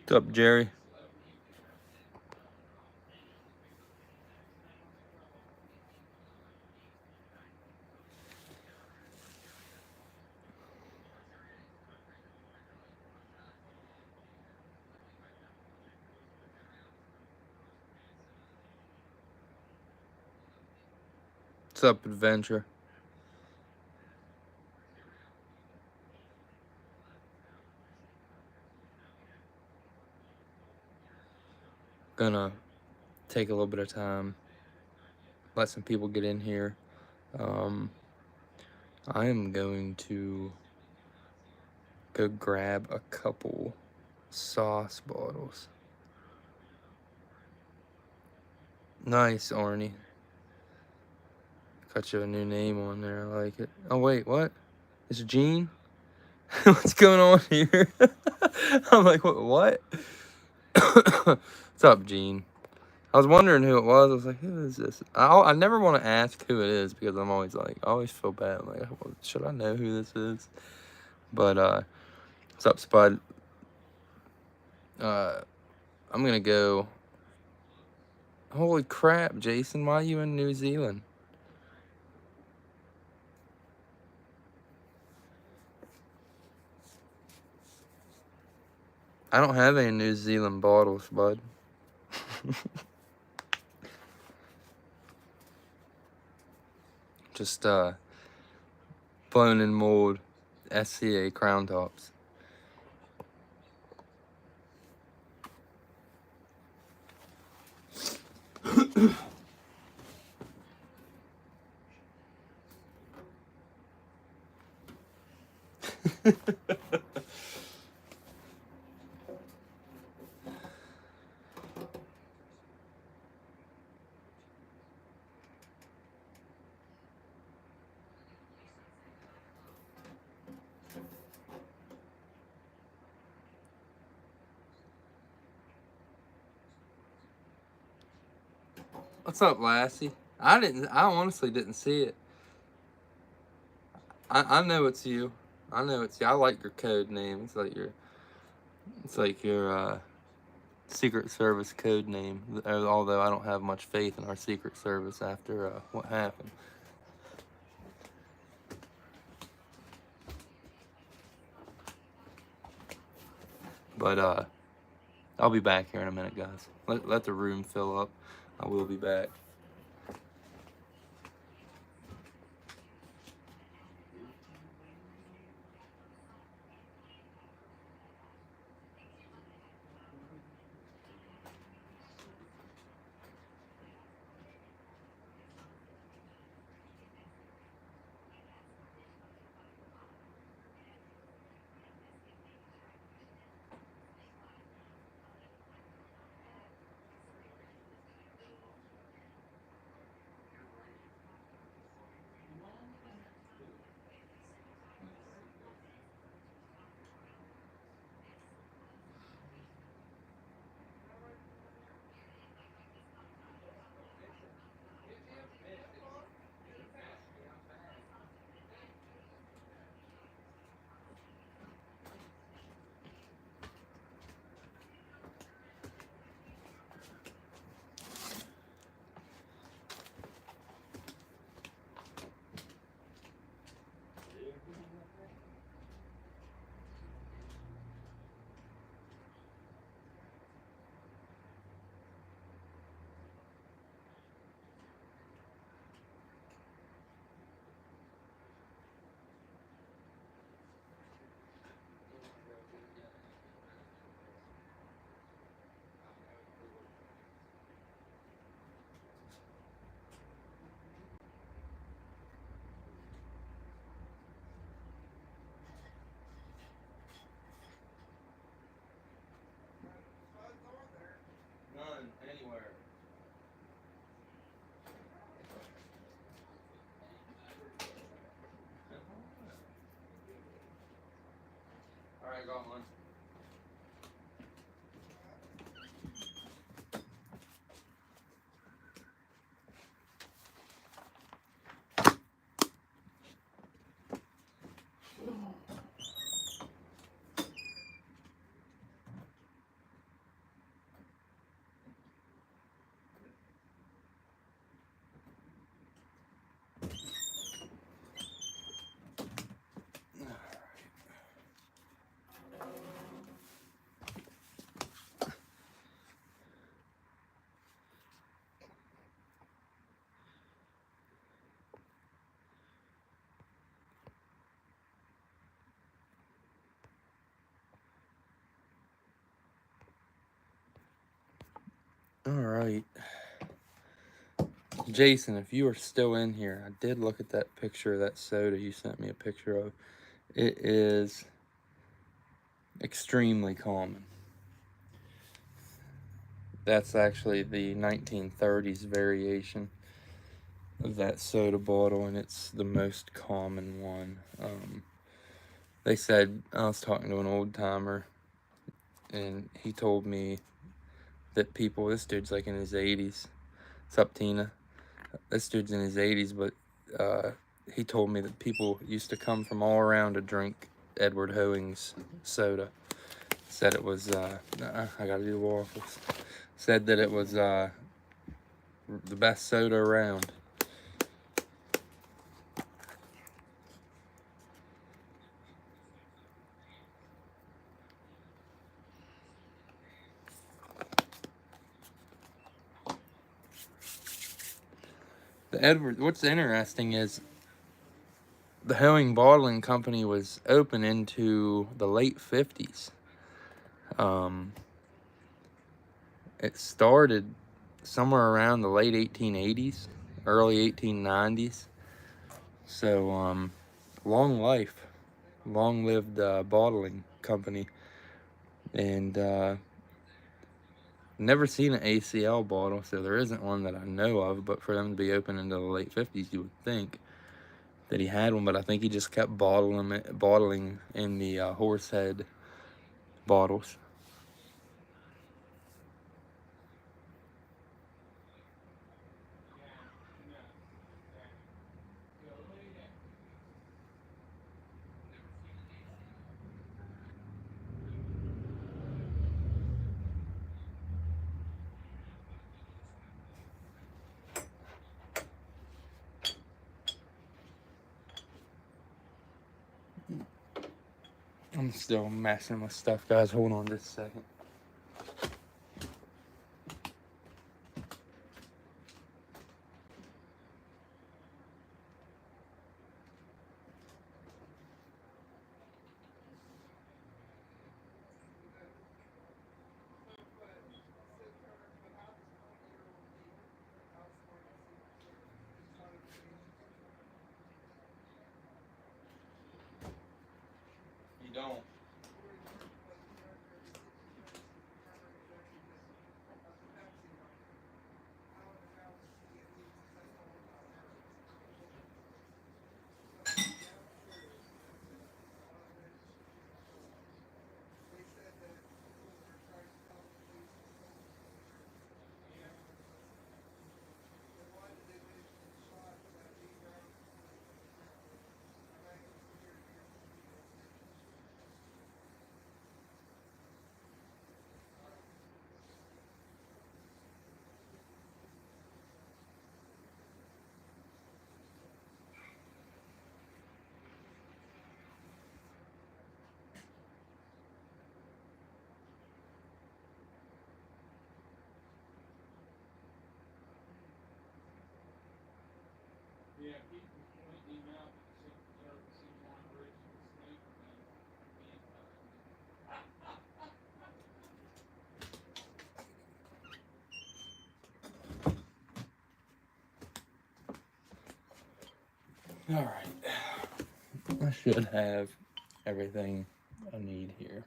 What's up, Jerry? What's up, Adventure? Gonna take a little bit of time, let some people get in here. I am going to go grab a couple sauce bottles. Nice, Arnie. Got you a new name on there. I like it. Oh, wait, what? It's Gene? What's going on here? I'm like, what? What's up, Gene? I was wondering who it was. I was like, who is this? I never want to ask who it is because I'm always like, I always feel bad. I'm like, well, should I know who this is? But, what's up, Spud? I'm gonna go. Holy crap, Jason, why are you in New Zealand? I don't have any New Zealand bottles, bud. Just, blown in mold SCA crown tops. What's up, Lassie? I honestly didn't see it. I know it's you. I know it's you. I like your code name. It's like your Secret Service code name. Although I don't have much faith in our Secret Service after what happened. But I'll be back here in a minute, guys. Let the room fill up. I will be back. None anywhere. All right, got one. All right. Jason, if you are still in here, I did look at that picture of that soda you sent me a picture of. It is extremely common. That's actually the 1930s variation of that soda bottle, and it's the most common one. They said, I was talking to an old timer, and he told me that people, this dude's like in his 80s. What's up, Tina? This dude's in his 80s, but he told me that people used to come from all around to drink Edward Hoing's soda. Said it was, I gotta do the waffles. Said that it was the best soda around. The Edward, what's interesting is the Hoeing Bottling Company was open into the late 50s. It started somewhere around the late 1880s, early 1890s. So, long life, long-lived bottling company. And never seen an ACL bottle, so there isn't one that I know of, but for them to be open into the late 50s, you would think that he had one, but I think he just kept bottling in the Horsehead bottles. I'm still messing with stuff, guys. Hold on just a second. You don't. All right. I should have everything I need here.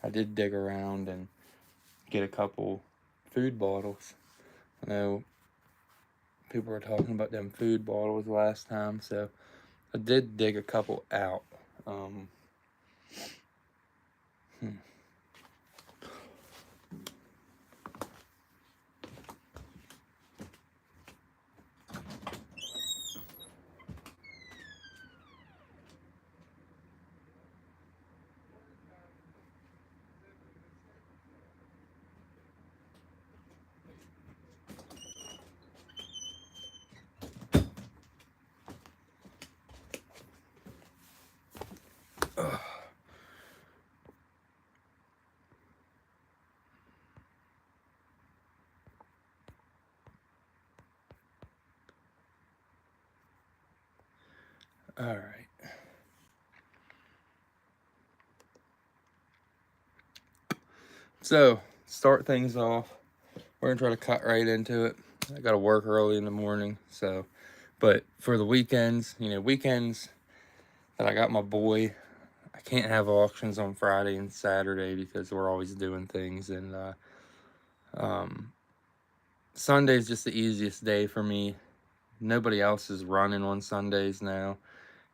I did dig around and get a couple food bottles. I know people were talking about them food bottles last time, so I did dig a couple out. Um, hmm. All right. So, start things off. we're gonna try to cut right into it. I gotta work early in the morning, so. But for the weekends, you know, weekends that I got my boy, I can't have auctions on Friday and Saturday because we're always doing things, and Sunday's just the easiest day for me. Nobody else is running on Sundays now,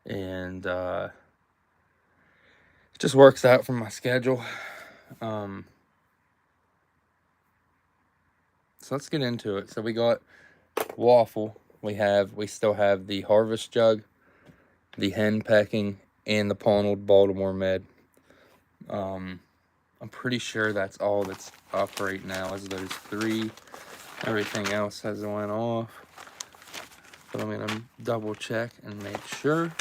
and it just works out for my schedule. So let's get into it. So we got waffle. We still have the harvest jug, the hen pecking, and the Ponald Baltimore med. I'm pretty sure that's all that's up right now is those three. Everything else has went off. But I'm gonna double check and make sure.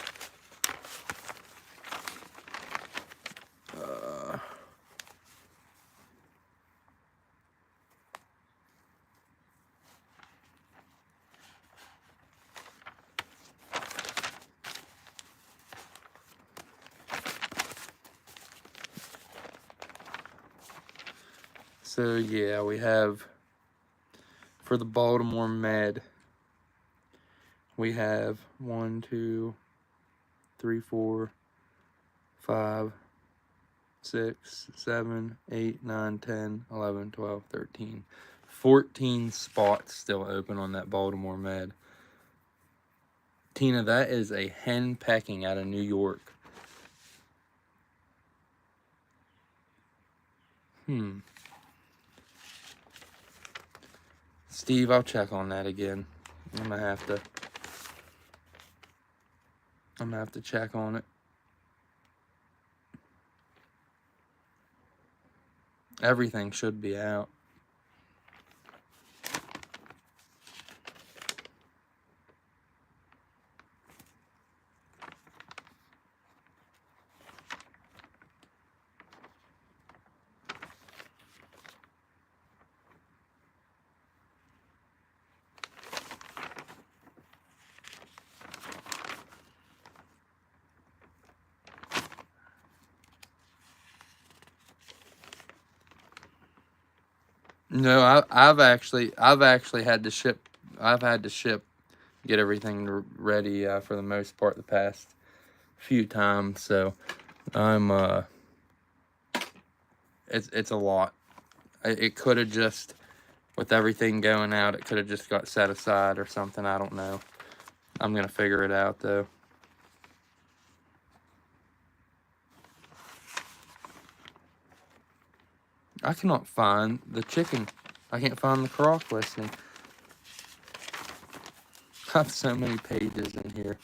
So yeah, we have, for the Baltimore med, we have 1, 2, 3, 4, 5, 6, 7, 8, 9, 10, 11, 12, 13. 14 spots still open on that Baltimore med. Tina, that is a hen pecking out of New York. Steve, I'll check on that again. I'm gonna have to check on it. Everything should be out. No, I've actually had to ship. I've had to ship, get everything ready for the most part the past few times. So I'm it's a lot. It could have just, with everything going out, it could have just got set aside or something. I don't know. I'm gonna figure it out though. I cannot find the chicken. I can't find the crock listing. I have so many pages in here.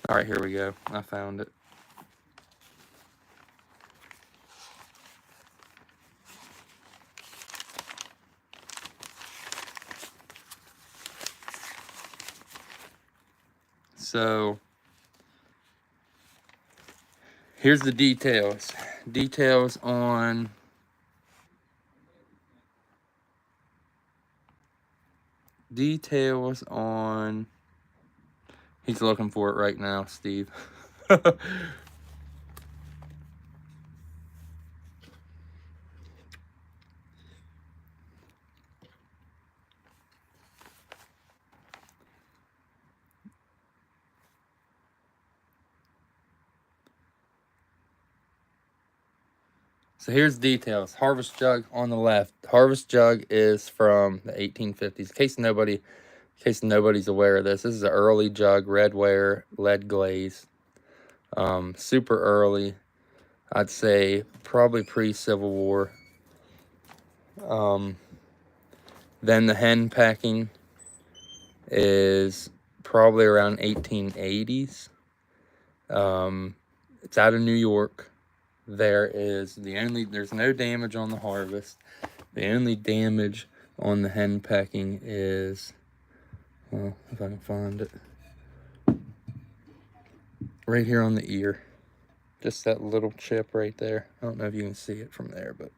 All right, here we go. I found it. So here's the details. Details on he's looking for it right now, Steve. So here's details. Harvest jug on the left. Harvest jug is from the 1850s. In case nobody's aware of this, this is an early jug, redware, lead glaze. Super early. I'd say probably pre-Civil War. Then the hen packing is probably around 1880s. It's out of New York. There's no damage on the harvest. The only damage on the hen pecking is, well, if I can find it, right here on the ear. Just that little chip right there. I don't know if you can see it from there, but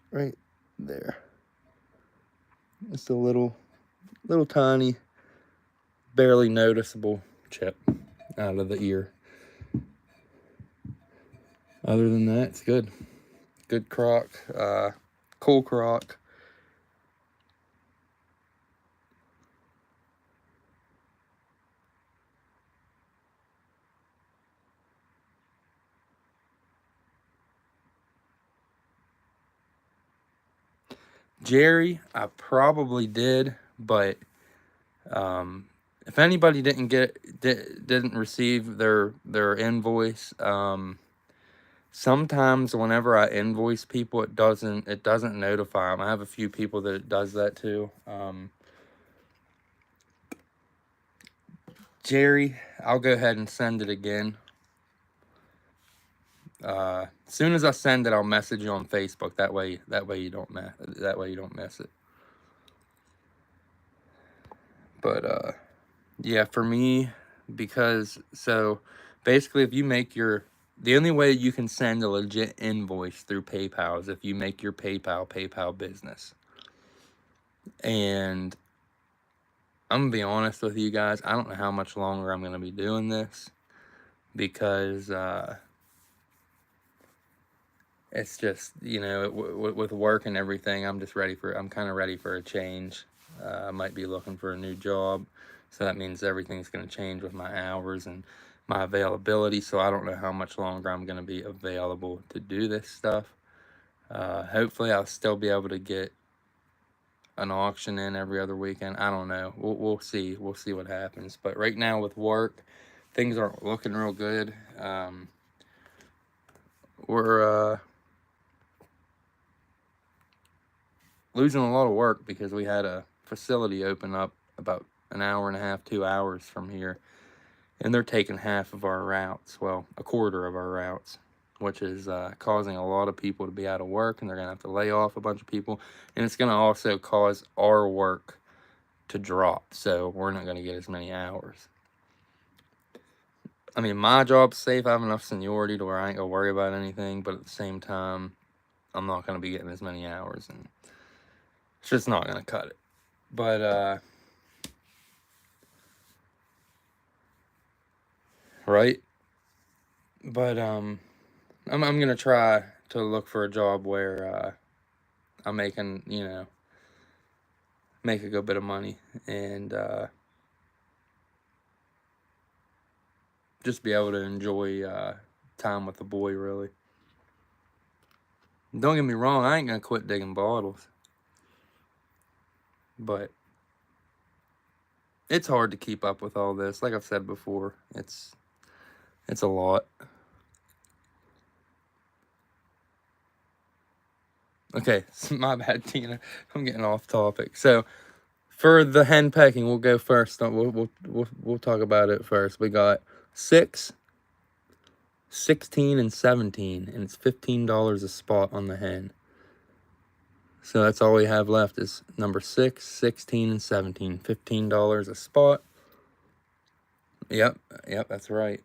right there. Just a little tiny, barely noticeable chip out of the ear. Other than that, it's good. Good crock, cool crock. Jerry, I probably did, but if anybody didn't receive their invoice, sometimes whenever I invoice people, it doesn't notify them. I have a few people that it does that to. Jerry, I'll go ahead and send it again. As soon as I send it, I'll message you on Facebook. That way you don't miss it. But yeah, for me, because so basically, if you make the only way you can send a legit invoice through PayPal is if you make your PayPal business. And I'm gonna be honest with you guys, I don't know how much longer I'm gonna be doing this, because it's just, with work and everything, I'm kind of ready for a change. I might be looking for a new job, so that means everything's going to change with my hours and my availability, so I don't know how much longer I'm going to be available to do this stuff. Hopefully I'll still be able to get an auction in every other weekend. I don't know. We'll see. We'll see what happens. But right now with work, things aren't looking real good. We're losing a lot of work because we had a facility open up about an hour and a half, 2 hours from here, and they're taking half of our routes, well, a quarter of our routes, which is causing a lot of people to be out of work, and they're going to have to lay off a bunch of people, and it's going to also cause our work to drop, so we're not going to get as many hours. I mean, my job's safe. I have enough seniority to where I ain't going to worry about anything, but at the same time, I'm not going to be getting as many hours, and it's just not going to cut it. But, right? But, I'm going to try to look for a job where, I'm making, make a good bit of money, and, just be able to enjoy, time with the boy, really. Don't get me wrong, I ain't going to quit digging bottles. But it's hard to keep up with all this. Like I've said before, it's a lot. Okay, my bad, Tina. I'm getting off topic. So for the hen pecking, we'll go first. We'll talk about it first. We got 6, 16, and 17, and it's $15 a spot on the hen. So that's all we have left is number 6, 16, and 17. $15 a spot. Yep, that's right.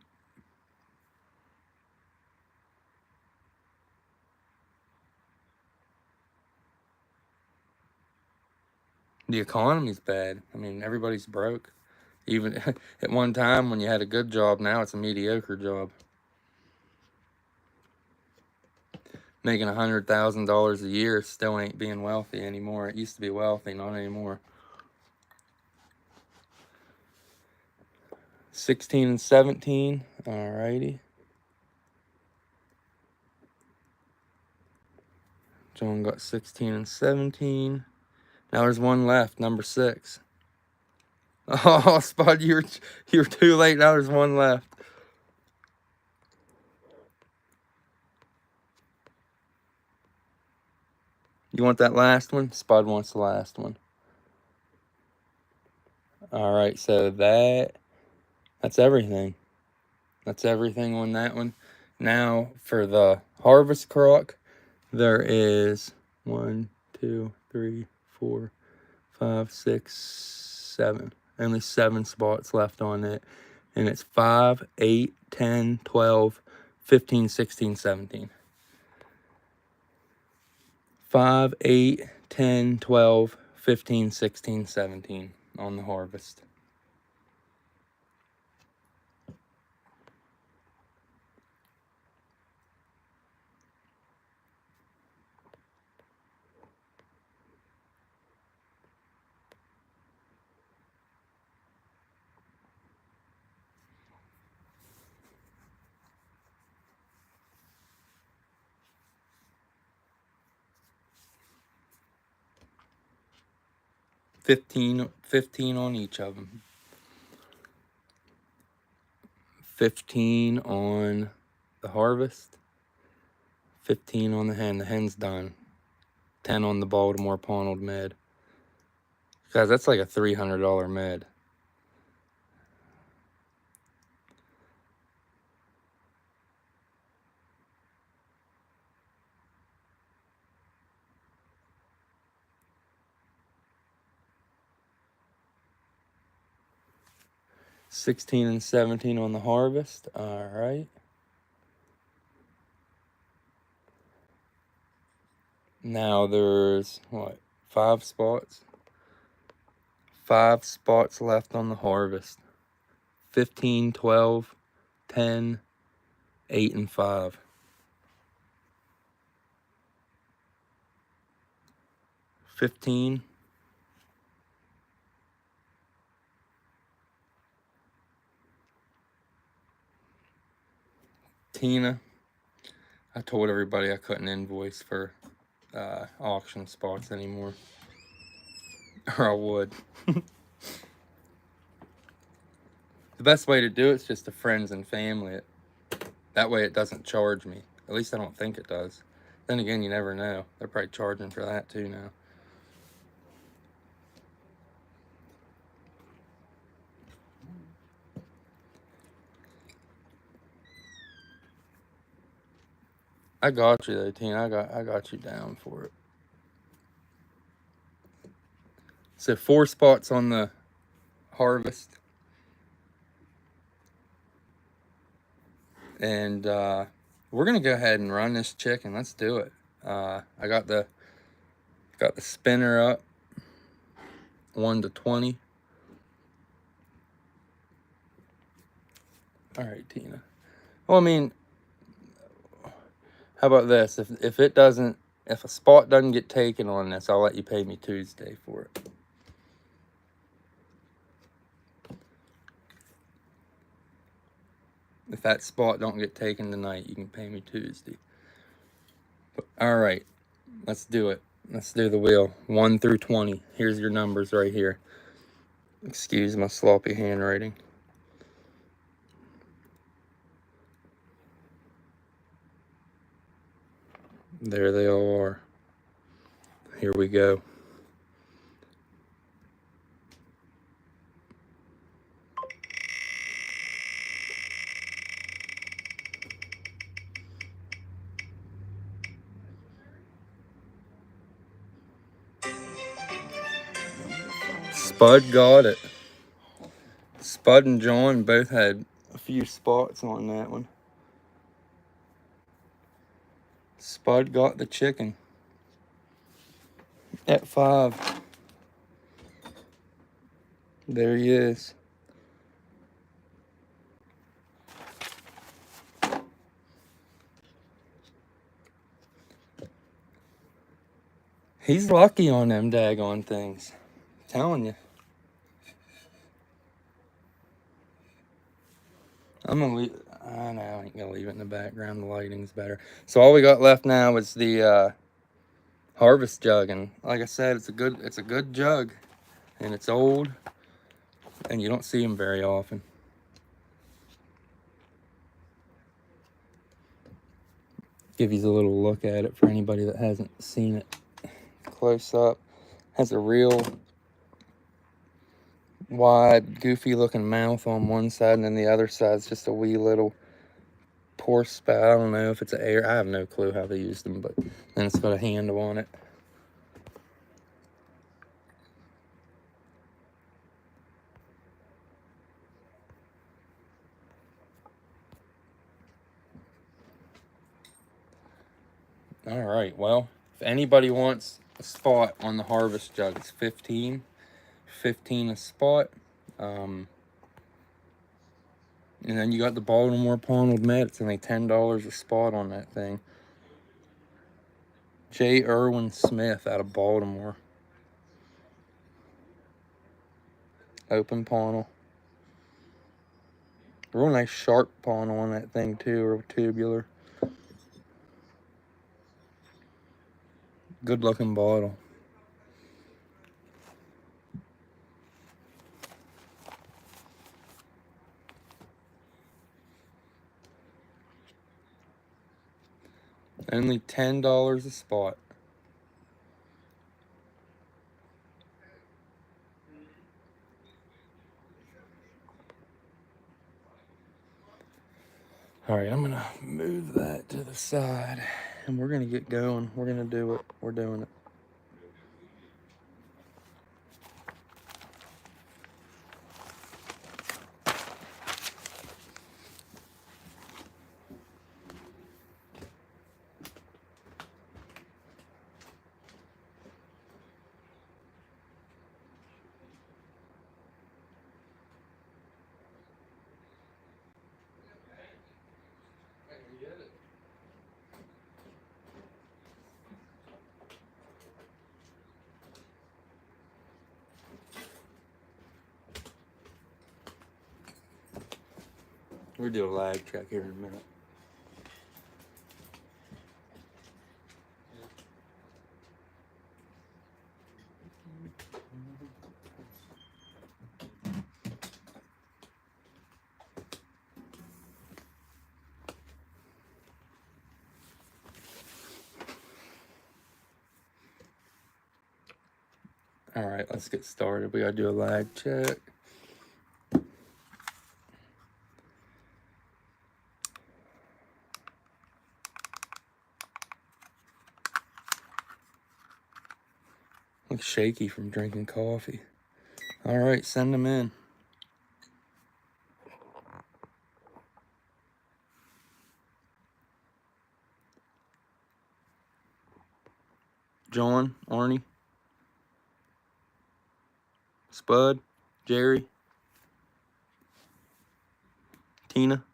The economy's bad. I mean, everybody's broke. Even at one time when you had a good job, now it's a mediocre job. Making $100,000 a year still ain't being wealthy anymore. It used to be wealthy, not anymore. 16 and 17. Alrighty. John got 16 and 17. Now there's one left, number 6. Oh, Spud, you're too late. Now there's one left. You want that last one? Spud wants the last one. Alright, so that's everything. That's everything on that one. Now for the harvest crock, there is 1, 2, 3, 4, 5, 6, 7. Only 7 spots left on it. And it's 5, 8, 10, 12, 15, 16, 17. 5, 8, 10, 12, 15, 16, 17 on the harvest. 15 on each of them. 15 on the harvest. 15 on the hen. The hen's done. 10 on the Baltimore Ponald med. Guys, that's like a $300 med. $16 and $17 on the harvest. All right. Now there's what? 5 spots. 5 spots left on the harvest. 15, 12, 10, 8, and 5. 15. Tina. I told everybody I couldn't invoice for auction spots anymore. Or I would. The best way to do it is just to friends and family. That way it doesn't charge me. At least I don't think it does. Then again, you never know. They're probably charging for that too now. I got you though, Tina. I got you down for it. So 4 spots on the harvest. And we're gonna go ahead and run this chicken. Let's do it. I got the spinner up. 1 to 20. All right, Tina. Well, I mean, how about this? If a spot doesn't get taken on this, I'll let you pay me Tuesday for it. If that spot don't get taken tonight, you can pay me Tuesday. All right, let's do it. Let's do the wheel. 1 through 20. Here's your numbers right here. Excuse my sloppy handwriting. There they all are. Here we go. Spud got it. Spud and John both had a few spots on that one. Spud got the chicken at 5. There he is. He's lucky on them daggone things. I'm telling you. I'm gonna leave. I know I ain't gonna leave it in the background. The lighting's better. So all we got left now is the harvest jug, and like I said, it's a good jug, and it's old, and you don't see them very often. Give you a little look at it for anybody that hasn't seen it close up. Has a real wide, goofy looking mouth on one side, and then the other side's just a wee little pore spout. I don't know if it's an air. I have no clue how they used them, but then it's got a handle on it. All right, well, if anybody wants a spot on the harvest jug, it's 15 a spot. And then you got the Baltimore Ponald Med. It's only $10 a spot on that thing. J. Irwin Smith out of Baltimore. Open Ponald. Real nice sharp Ponald on that thing too, or tubular. Good looking bottle. Only $10 a spot. All right, I'm gonna move that to the side, and we're gonna get going. We're gonna do it. We're doing it. We'll do a lag check here in a minute. All right, let's get started. We gotta do a lag check. Looks shaky from drinking coffee. All right, send them in. John, Arnie, Spud, Jerry, Tina,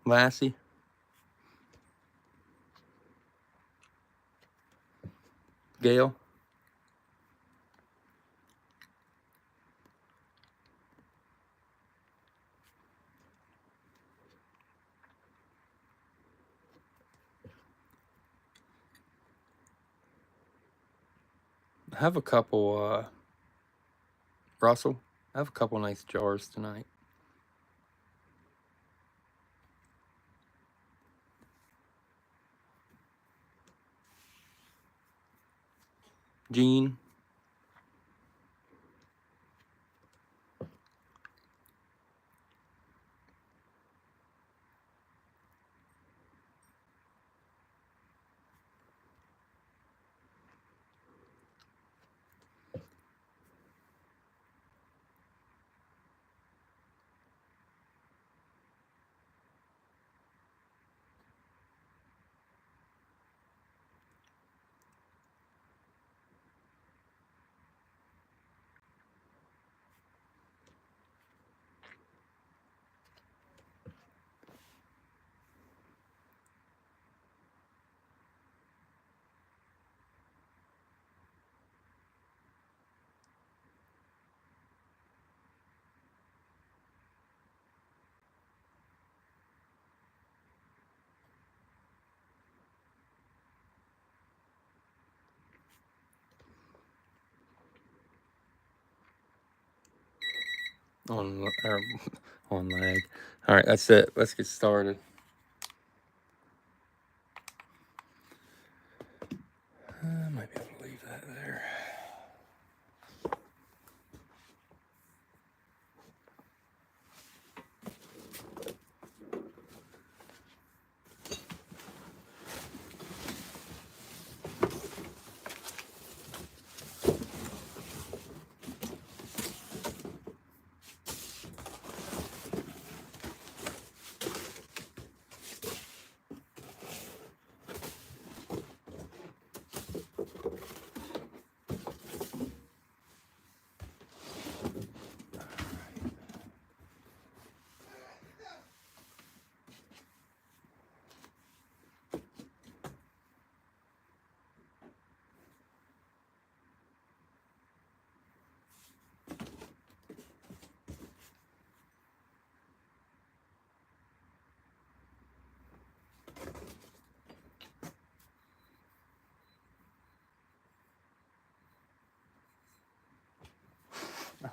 Lassie, Gail. I have a couple, Russell, I have a couple nice jars tonight. Gene. On lag. All right, that's it. Let's get started. I might be able to leave that there.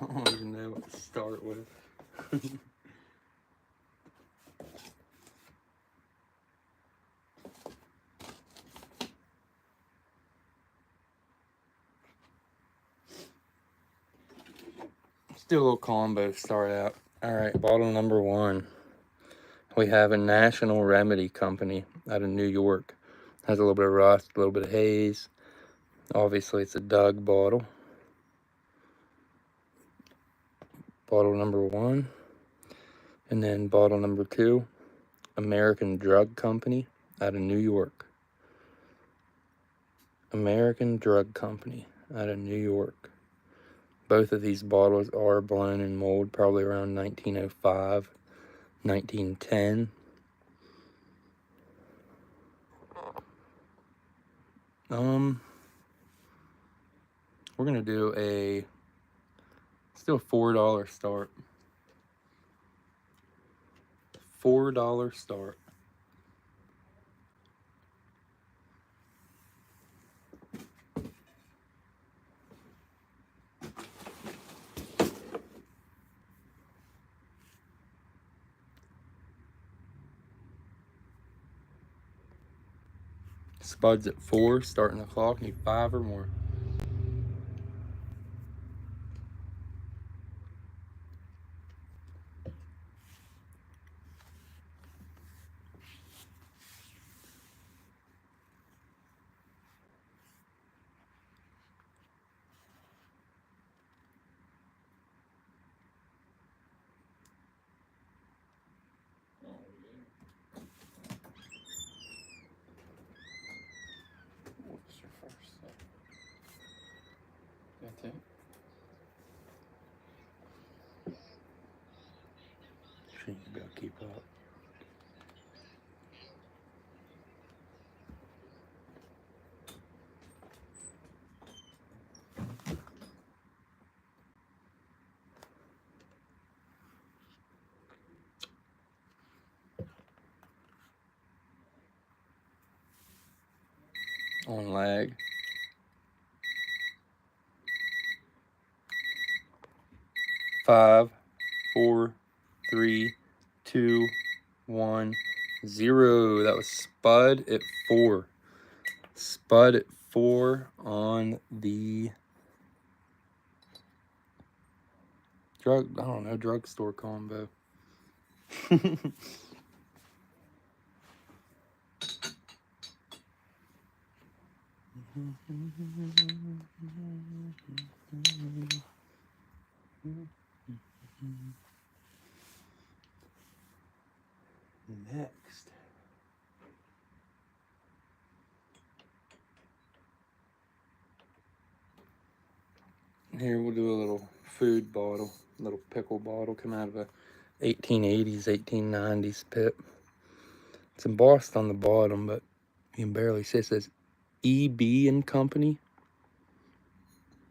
I don't even know what to start with. do a little combo to start out. All right, bottle number 1. We have a National Remedy Company out of New York. Has a little bit of rust, a little bit of haze. Obviously, it's a Doug bottle. Bottle number 1. And then bottle number 2, American Drug Company out of New York. American Drug Company out of New York. Both of these bottles are blown in mold, probably around 1905, 1910. We're gonna do let's do a $4 start. $4 start. Spuds at 4, starting the clock. Need 5 or more. What's your first step? That's it. Sure, you gotta keep up. On lag. 5, 4, 3, 2, 1, 0. That was Spud at 4. Spud at 4 on the drugstore combo. Next. Here we'll do a little food bottle, a little pickle bottle, come out of a 1880s, 1890s pit. It's embossed on the bottom, but you can barely see. It says EB and Company.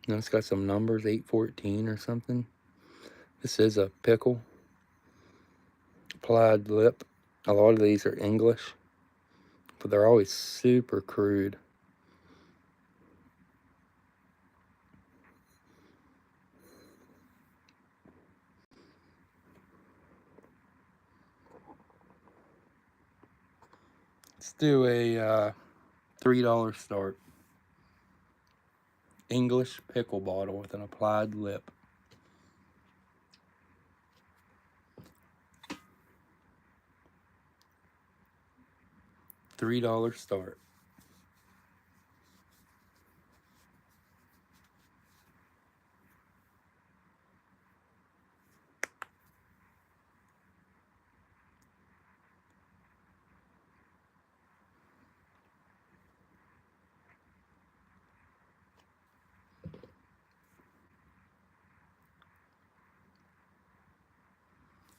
And it's got some numbers, 814 or something. This is a pickle. Applied lip. A lot of these are English, but they're always super crude. Let's do a $3 start. English pickle bottle with an applied lip. $3 start.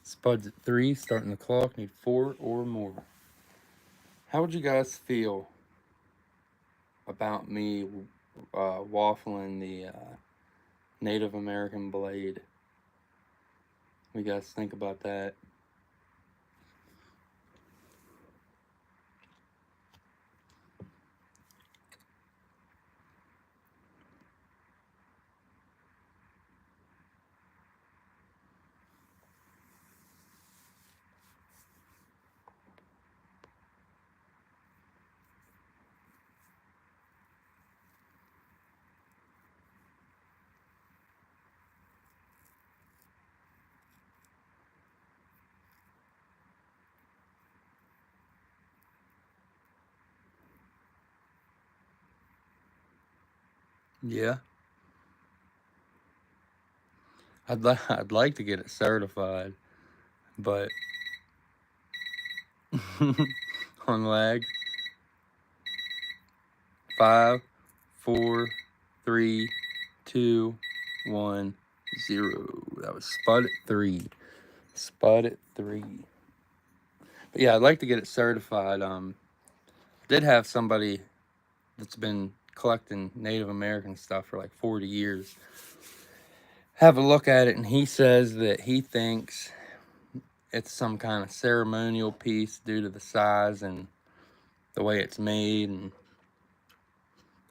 Spuds at 3, starting the clock. Need 4 or more. How would you guys feel about me waffling the Native American blade? What do you guys think about that? Yeah. I'd like to get it certified, but on lag. 5, 4, 3, 2, 1, 0. That was Spud at 3. Spud at 3. But yeah, I'd like to get it certified. Did have somebody that's been collecting Native American stuff for like 40 years have a look at it, and he says that he thinks it's some kind of ceremonial piece due to the size and the way it's made and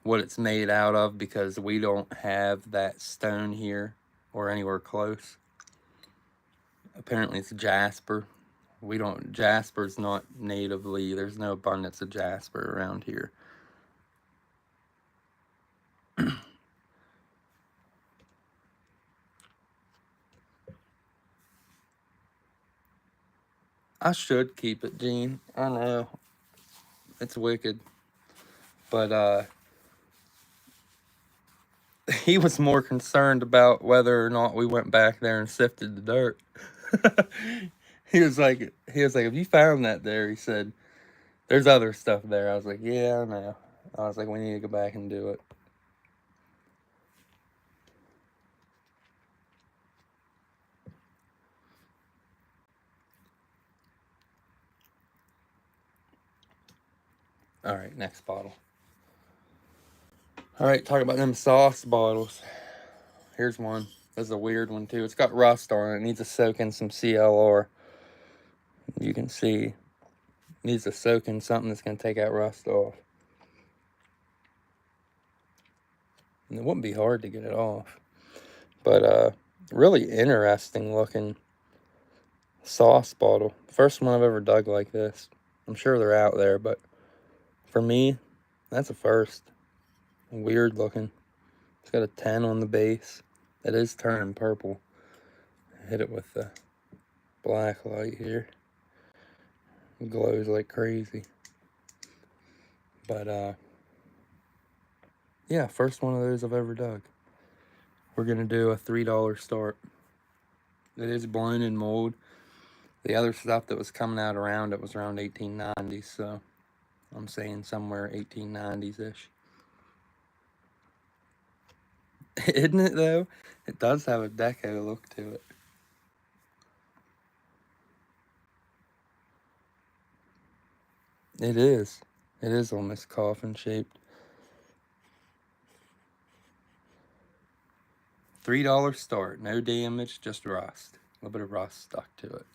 what it's made out of, because we don't have that stone here or anywhere close. Apparently it's jasper. Jasper's not natively, there's no abundance of jasper around here. I should keep it, Gene. I know. It's wicked. But he was more concerned about whether or not we went back there and sifted the dirt. He was like, if you found that there, he said, there's other stuff there. I was like, yeah, I know. I was like, we need to go back and do it. All right, next bottle. All right, talk about them sauce bottles. Here's one. This is a weird one too. It's got rust on it. It needs to soak in some CLR. You can see it needs to soak in something that's going to take that rust off. And it wouldn't be hard to get it off. But really interesting looking sauce bottle. First one I've ever dug like this. I'm sure they're out there, but for me, that's a first. Weird looking. It's got a 10 on the base. It is turning purple. Hit it with the black light here. It glows like crazy. But yeah, first one of those I've ever dug. We're gonna do a $3 start. It is blown in mold. The other stuff that was coming out around it was around 1890s, so I'm saying somewhere 1890s-ish. Isn't it though? It does have a deco look to it. It is. It is almost coffin shaped. $3 start. No damage, just rust. A little bit of rust stuck to it.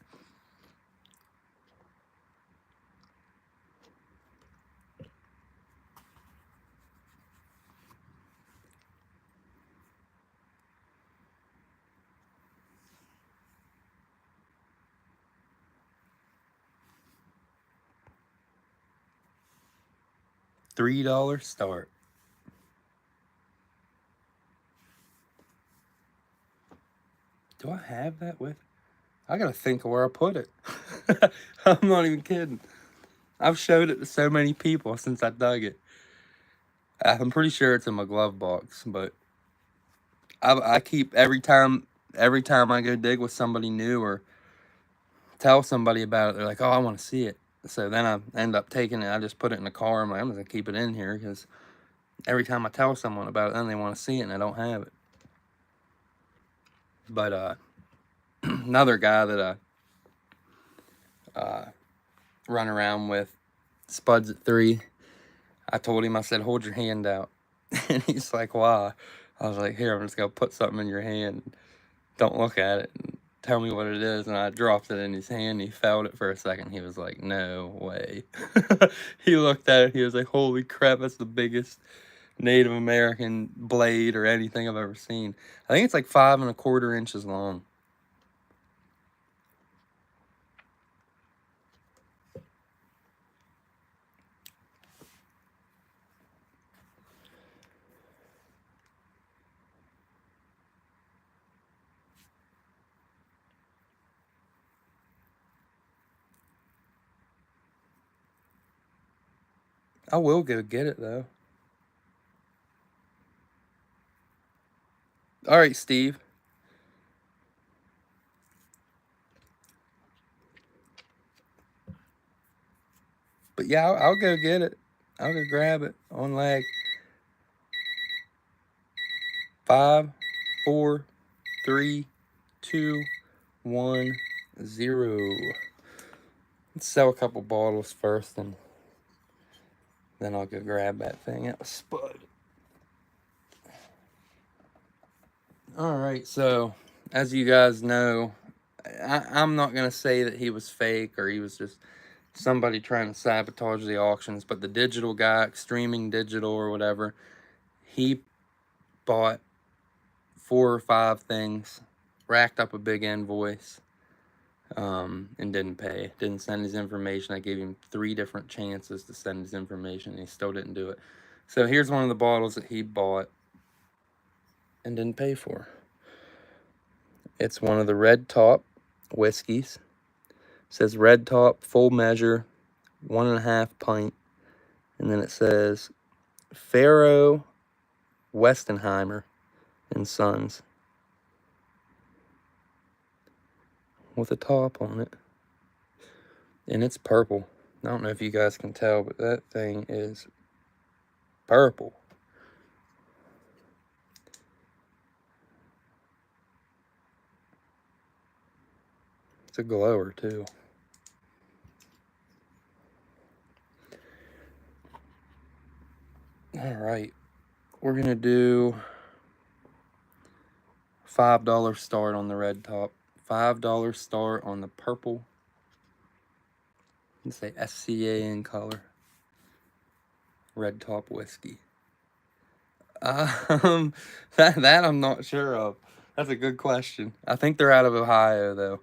$3 start. Do I have that with? I gotta think of where I put it. I'm not even kidding. I've showed it to so many people since I dug it. I'm pretty sure it's in my glove box, but I keep every time I go dig with somebody new or tell somebody about it, they're like, oh, I want to see it. So then I end up taking it. I just put it in the car. I'm like, I'm just gonna keep it in here because every time I tell someone about it, then they want to see it and I don't have it. But another guy that I run around with, Spuds at 3. I told him, I said, hold your hand out. And he's like, why? I was like, here, I'm just going to put something in your hand. Don't look at it. And tell me what it is. And I dropped it in his hand. He felt it for a second. He was like, no way. He looked at it. He was like, holy crap, that's the biggest Native American blade or anything I've ever seen. I think it's like 5¼ inches long. I will go get it though. All right, Steve. But yeah, I'll go get it. I'll go grab it on leg. 5, 4, 3, 2, 1, 0. Let's sell a couple bottles first, and then I'll go grab that thing at the spud. All right, so as you guys know, I'm not going to say that he was fake or he was just somebody trying to sabotage the auctions, but the digital guy, Streaming Digital or whatever, he bought 4 or 5 things, racked up a big invoice, and didn't pay. Didn't send his information. I gave him 3 different chances to send his information, and he still didn't do it. So here's one of the bottles that he bought and didn't pay for. It's one of the Red Top whiskeys. It says Red Top, full measure, 1.5 pint. And then it says Faro Westenheimer and Sons with a top on it. And it's purple. I don't know if you guys can tell, but that thing is purple. It's a glower too. All right, we're gonna do $5 start on the Red Top, $5 start on the purple. You can say SCA in color. Red Top whiskey. That I'm not sure of. That's a good question. I think they're out of Ohio though.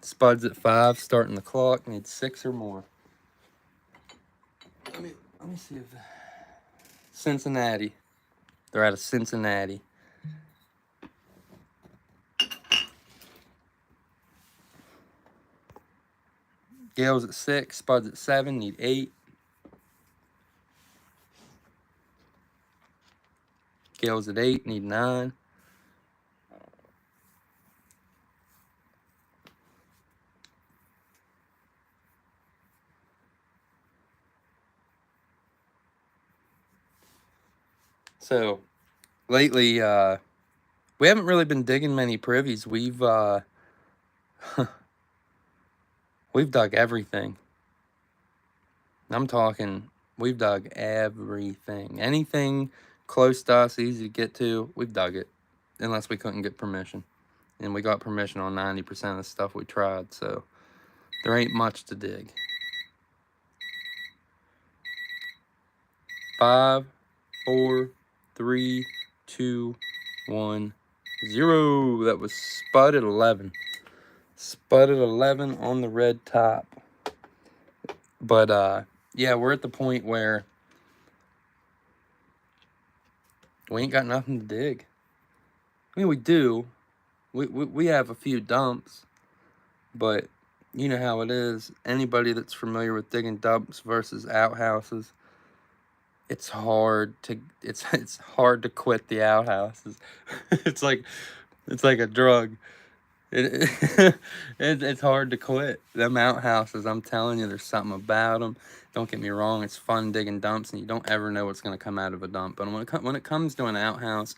Spuds at 5, starting the clock. Need 6 or more. Let me see if Cincinnati. They're out of Cincinnati. Gales at 6, spuds at 7, need 8. Gales at 8, need 9. So, lately, we haven't really been digging many privies. We've dug everything. I'm talking, we've dug everything. Anything close to us, easy to get to, we've dug it. Unless we couldn't get permission. And we got permission on 90% of the stuff we tried, so there ain't much to dig. 5, 4, 3, 2, 1, 0. That was spud at 11. Spud at 11 on the Red Top. But, yeah, we're at the point where we ain't got nothing to dig. I mean, we do. We have a few dumps, but you know how it is. Anybody that's familiar with digging dumps versus outhouses, it's hard to quit the outhouses. it's like a drug. It's hard to quit them outhouses. I'm telling you, there's something about them. Don't get me wrong, it's fun digging dumps, and you don't ever know what's going to come out of a dump. But when it comes to an outhouse,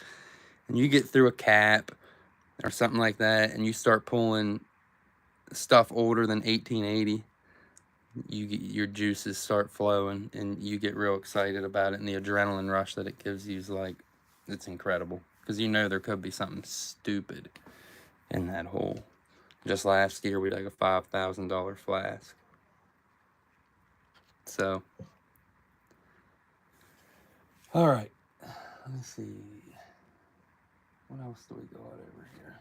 and you get through a cap or something like that, and you start pulling stuff older than 1880, your juices start flowing, and you get real excited about it, and the adrenaline rush that it gives you is like, it's incredible, because you know there could be something stupid in that hole. Just last year, we dug a $5,000 flask. So, all right, let me see. What else do we got over here?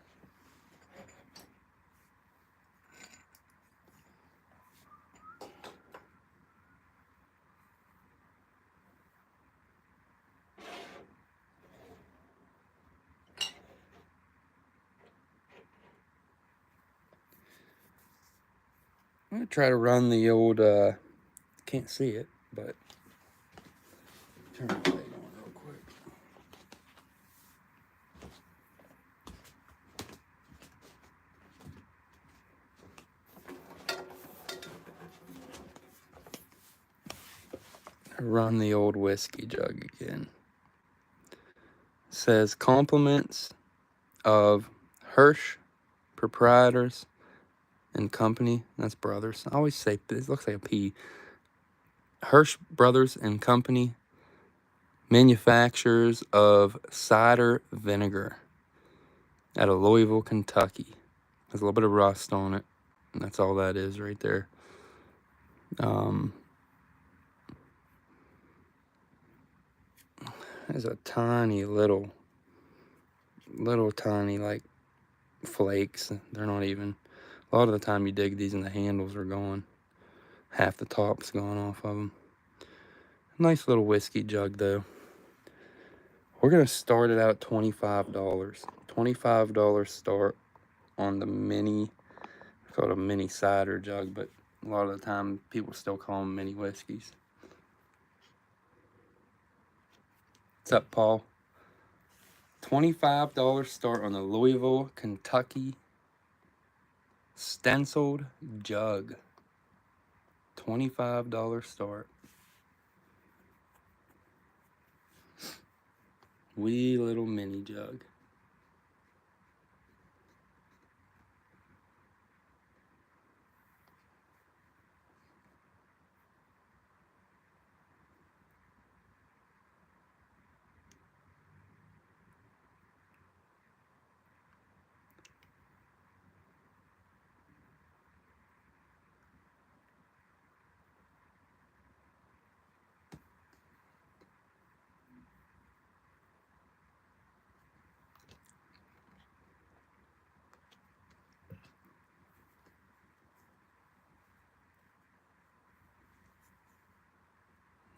I'm going to try to run the old, can't see it, but turn the light on real quick. Run the old whiskey jug again. Says compliments of Hirsch Proprietors and Company. That's brothers. I always say this looks like a P. Hirsch Brothers and Company, manufacturers of cider vinegar out of Louisville, Kentucky. There's a little bit of rust on it, and that's all that is right there. There's a tiny little tiny like flakes. They're not even, a lot of the time you dig these and the handles are gone. Half the top's gone off of them. Nice little whiskey jug though. We're gonna start it out at $25. $25 start on the mini, I call it a mini cider jug, but a lot of the time people still call them mini whiskeys. What's up, Paul? $25 start on the Louisville, Kentucky stenciled jug. $25 start. Wee little mini jug.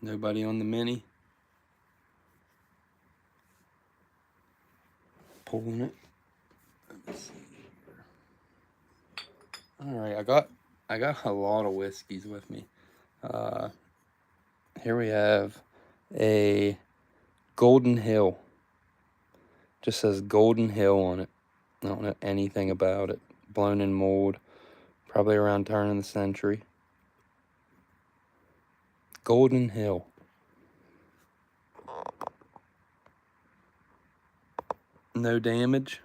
Nobody on the mini? Pulling it. Let me see here. Alright, I got a lot of whiskeys with me. Here we have a Golden Hill. Just says Golden Hill on it. I don't know anything about it. Blown in mold. Probably around turn of the century. Golden Hill. No damage.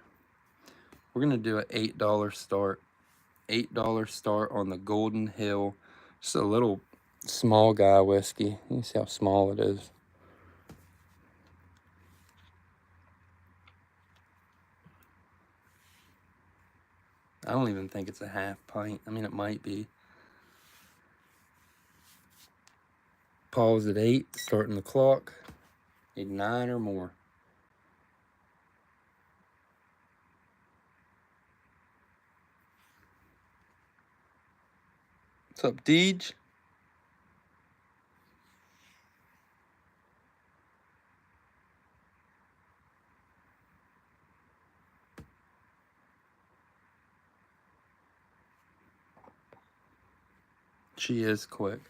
We're going to do an $8 start. $8 start on the Golden Hill. Just a little small guy whiskey. You can see how small it is. I don't even think it's a half pint. I mean, it might be. Pause at 8, starting the clock. Need 9 or more. What's up, Deej? She is quick.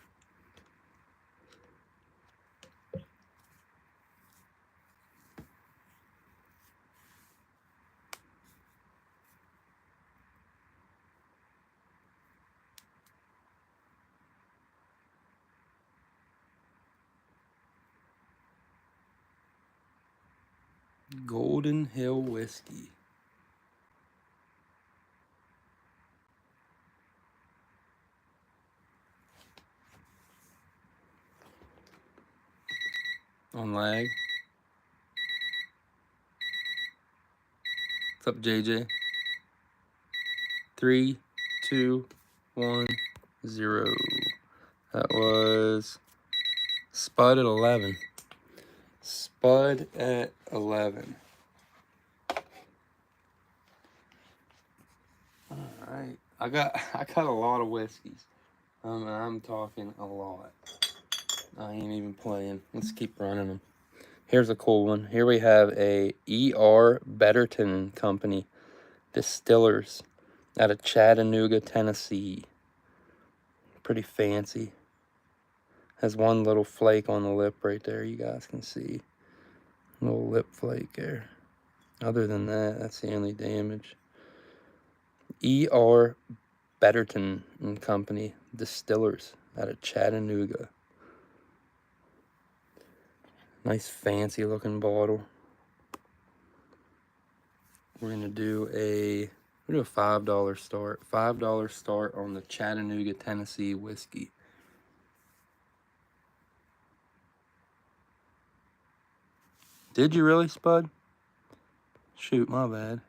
Golden Hill whiskey. On lag. What's up, JJ? 3, 2, 1, 0. That was Spud at 11. Spud at 11. Alright. I got a lot of whiskeys. I'm talking a lot. I ain't even playing. Let's keep running them. Here's a cool one. Here we have a E.R. Betterton Company Distillers out of Chattanooga, Tennessee. Pretty fancy. Has one little flake on the lip right there, you guys can see. Little lip flake there. Other than that, that's the only damage. E.R. Betterton and Company Distillers out of Chattanooga. Nice fancy looking bottle. We're gonna do a $5 start. $5 start on the Chattanooga, Tennessee whiskey. Did you really, Spud? Shoot, my bad.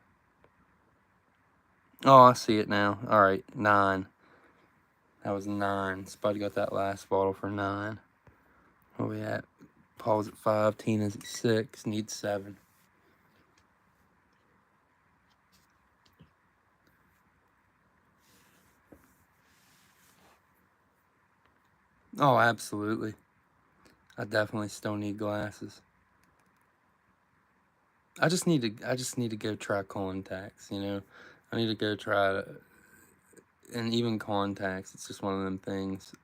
Oh, I see it now. All right, 9. That was 9. Spud got that last bottle for 9. Where we at? Paul's at 5. Tina's at 6. Needs 7. Oh, absolutely. I definitely still need glasses. I just need to go try contacts, you know. I need to go try and even contacts. It's just one of them things.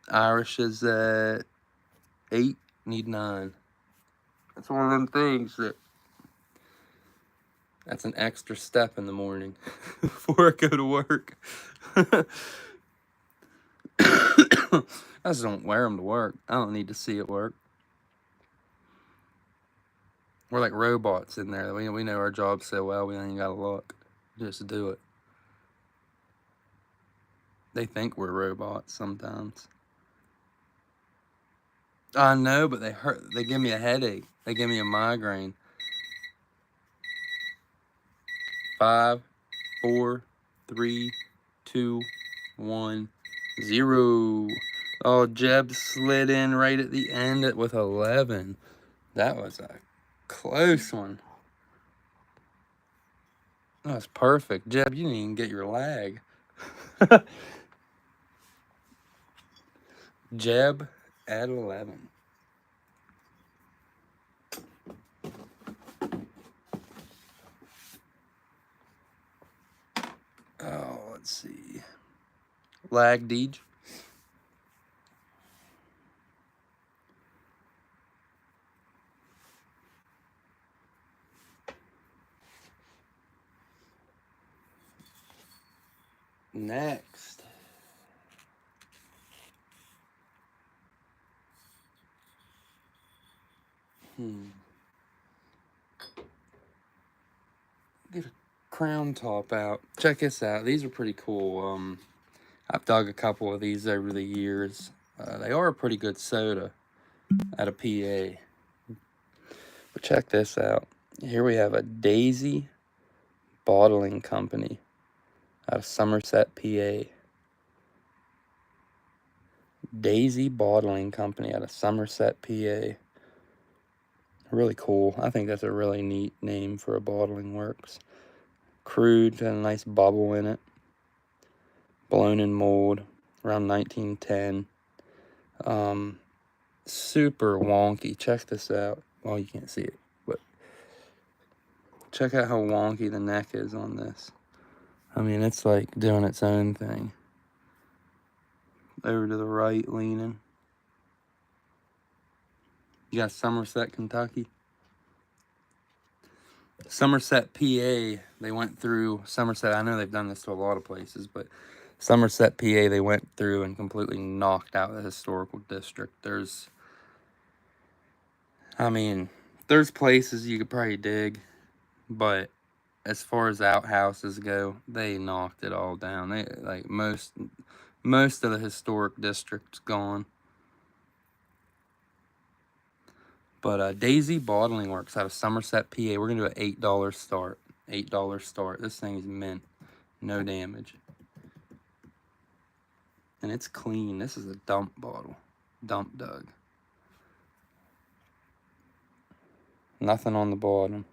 Irish is at 8, need 9. It's one of them things that's an extra step in the morning before I go to work. I just don't wear them to work. I don't need to see it work. We're like robots in there. We know our job so well, we ain't got to look. Just do it. They think we're robots sometimes. I know, but they hurt. They give me a headache. They give me a migraine. 5, 4, 3, 2, 1, 0. Oh, Jeb slid in right at the end with 11. That was a close one. That was perfect. Jeb, you didn't even get your lag. Jeb at 11. Oh, let's see. Lag Deej. Next. Get a crown top out. Check this out. These are pretty cool. I've dug a couple of these over the years. They are a pretty good soda out of PA. But check this out. Here we have a Daisy Bottling Company out of Somerset, PA. Daisy Bottling Company out of Somerset, PA. Really cool. I think that's a really neat name for a bottling works. Crude, got a nice bubble in it. Blown in mold, around 1910. Super wonky. Check this out. Well, you can't see it, but check out how wonky the neck is on this. I mean, it's like doing its own thing. Over to the right, leaning. You got Somerset, Kentucky. Somerset, PA, they went through Somerset. I know they've done this to a lot of places, but Somerset, PA, they went through and completely knocked out the historical district. There's places you could probably dig, but as far as outhouses go, they knocked it all down. They like most of the historic district's gone. But Daisy Bottling Works out of Somerset, PA. We're gonna do an $8 start. $8 start. This thing is mint. No damage. And it's clean. This is a dump bottle. Dump dug. Nothing on the bottom.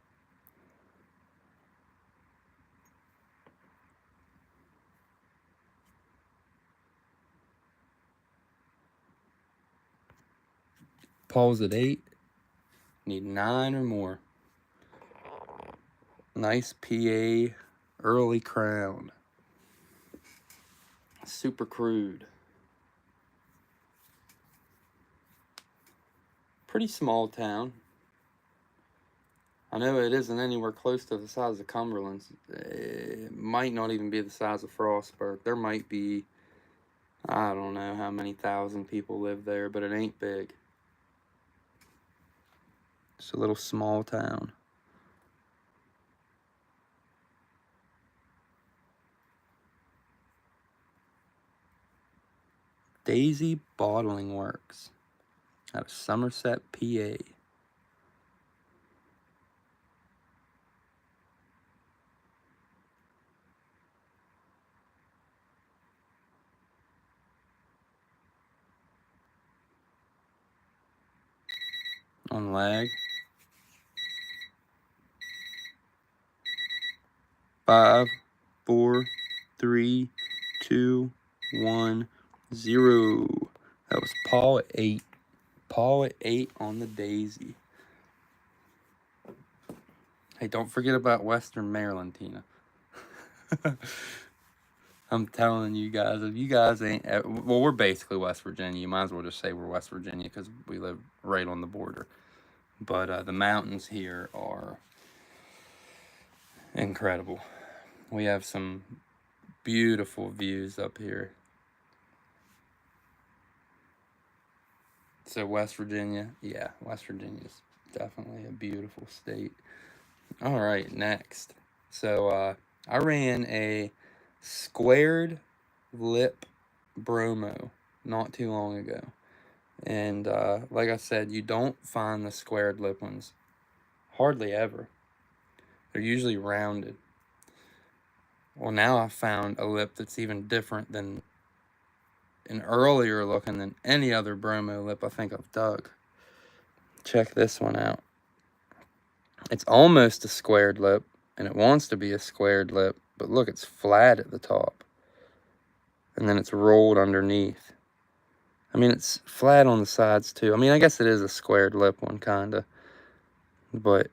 Paul's at 8. Need 9 or more. Nice PA early crown. Super crude. Pretty small town. I know it isn't anywhere close to the size of Cumberland. It might not even be the size of Frostburg. There might be, I don't know how many thousand people live there, but it ain't big. It's a little small town. Daisy Bottling Works out of Somerset, PA. On lag. 5, 4, 3, 2, 1, 0. That was Paul at 8. Paul at 8 on the Daisy. Hey, don't forget about Western Maryland, Tina. I'm telling you guys, if you guys ain't... Well, we're basically West Virginia. You might as well just say we're West Virginia because we live right on the border. But the mountains here are incredible. We have some beautiful views up here. So West Virginia, yeah, West Virginia is definitely a beautiful state. All right, next. So I ran a squared lip bromo not too long ago. And like I said, you don't find the squared lip ones hardly ever. They're usually rounded. Well, now I found a lip that's even different than an earlier looking than any other bromo lip I think I've dug. Check this one out. It's almost a squared lip, and it wants to be a squared lip, but look, it's flat at the top. And then it's rolled underneath. I mean, it's flat on the sides too. I mean, I guess it is a squared lip one, kinda. But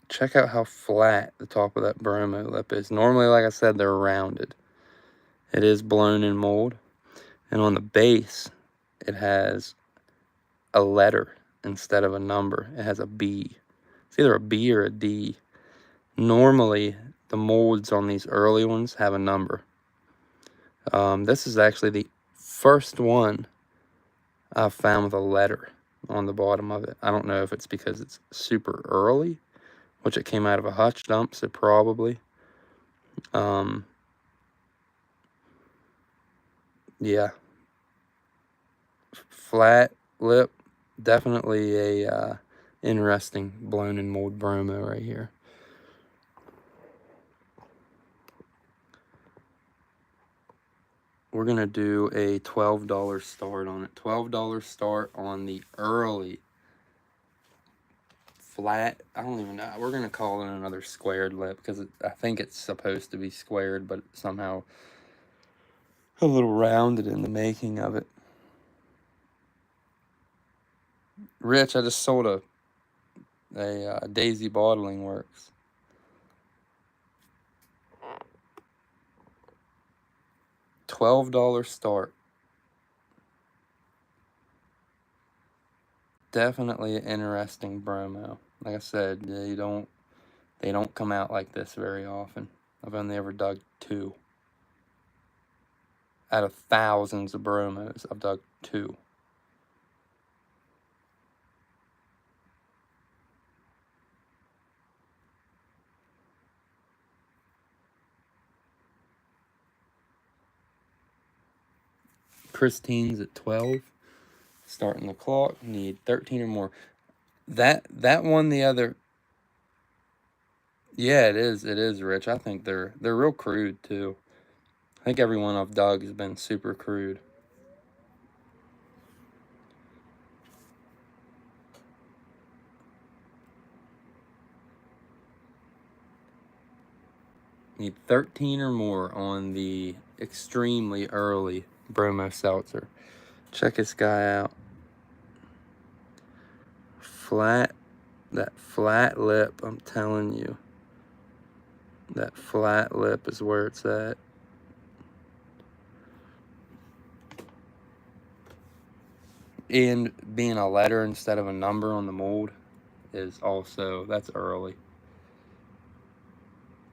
check out how flat the top of that bromo lip is. Normally, like I said, they're rounded. It is blown in mold. And on the base, it has a letter instead of a number. It has a B. It's either a B or a D. Normally, the molds on these early ones have a number. This is actually the first one I've found with a letter on the bottom of it. I don't know if it's because it's super early, which it came out of a hutch dump, so probably. Yeah. Flat lip, definitely a interesting blown in mold bromo right here. We're going to do a $12 start on it. $12 start on the early flat. I don't even know. We're going to call it another squared lip because I think it's supposed to be squared, but somehow a little rounded in the making of it. Rich, I just sold a Daisy Bottling Works. $12 start. Definitely an interesting bromo. Like I said, they don't come out like this very often. I've only ever dug 2. Out of thousands of bromos, I've dug 2. Christine's at 12. Starting the clock. Need 13 or more. That one, the other. Yeah, it is, Rich. I think they're real crude too. I think every one I've dug has been super crude. Need 13 or more on the extremely early bromo seltzer. Check this guy out. That flat lip, I'm telling you. That flat lip is where it's at. And being a letter instead of a number on the mold is also, that's early.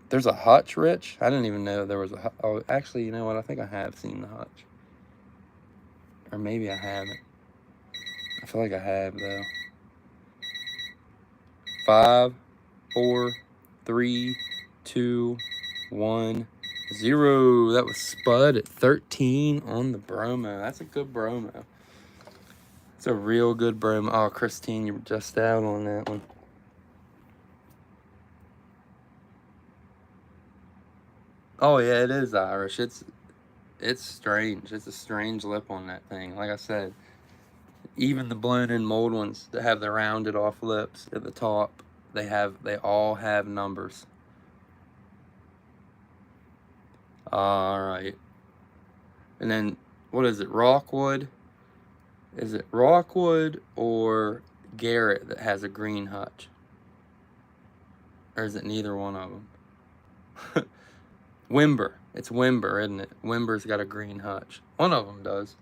There's a hutch, Rich. I didn't even know there was a hutch. Oh, actually, you know what? I think I have seen the hutch. Or maybe I haven't. I feel like I have, though. 5, 4, 3, 2, 1, 0. That was Spud at 13 on the Bromo. That's a good Bromo. It's a real good Bromo. Oh, Christine, you were just out on that one. Oh yeah, it is Irish. It's strange. It's a strange lip on that thing. Like I said, even the blown in mold ones that have the rounded off lips at the top, they all have numbers. All right. And then what is it? Rockwood? Is it Rockwood or Garrett that has a green hutch? Or is it neither one of them? Wimber. It's Wimber, isn't it? Wimber's got a green hutch. One of them does.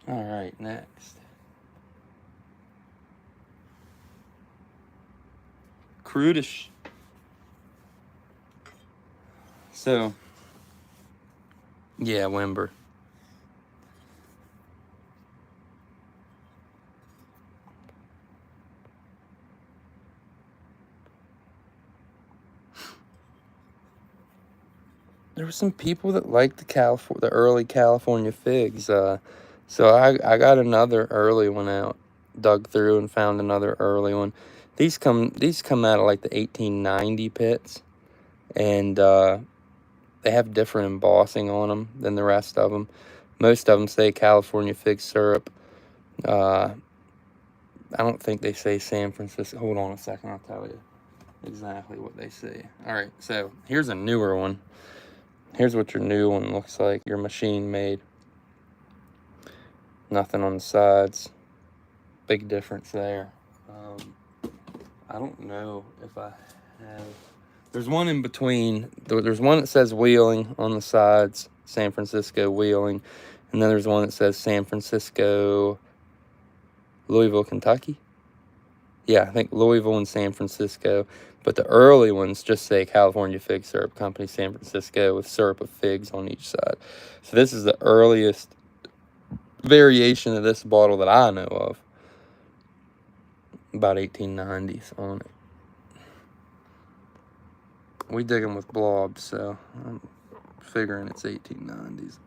All right, next. Crudish. So, yeah, Wimber. There were some people that liked the early California figs. So I got another early one out, dug through and found another early one. These come out of like the 1890 pits, and they have different embossing on them than the rest of them. Most of them say California fig syrup. I don't think they say San Francisco. Hold on a second, I'll tell you exactly what they say. All right, so here's a newer one. Here's what your new one looks like, your machine made. Nothing on the sides. Big difference there. I don't know if I have... There's one in between. There's one that says Wheeling on the sides, San Francisco Wheeling. And then there's one that says San Francisco, Louisville, Kentucky. Yeah, I think Louisville and San Francisco. But the early ones just say California Fig Syrup Company, San Francisco, with syrup of figs on each side. So this is the earliest variation of this bottle that I know of. About 1890s on it. We dig them with blobs, so I'm figuring it's 1890s.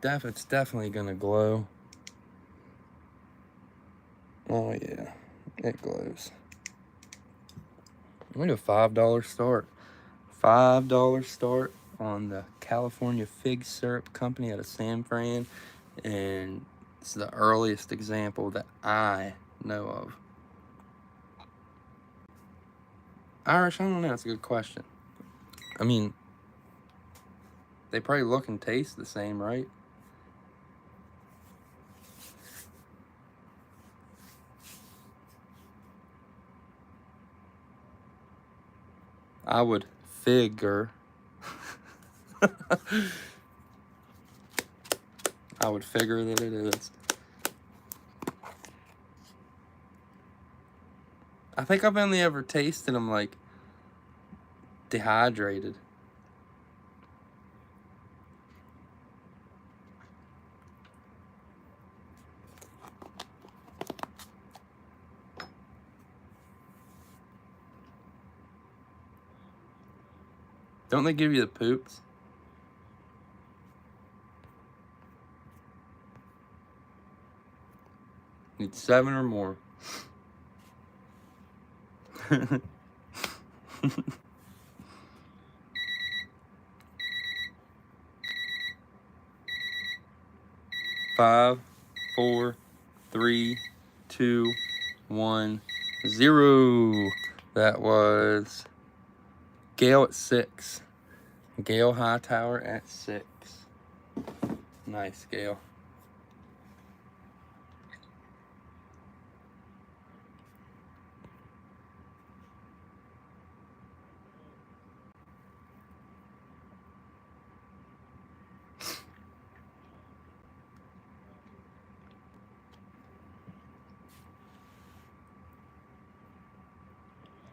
It's definitely gonna glow. Oh yeah, it glows. I'm gonna do a $5 start. $5 start on the California Fig Syrup Company out of San Fran, and it's the earliest example that I know of. Irish, I don't know. That's a good question. I mean, they probably look and taste the same, right? I would figure. I would figure that it is. I think I've only ever tasted them like dehydrated. Don't they give you the poops? Need 7 or more. Five, 4, 3, 2, 1, 0. That was Gale at 6. Gale Hightower at 6. Nice, Gale.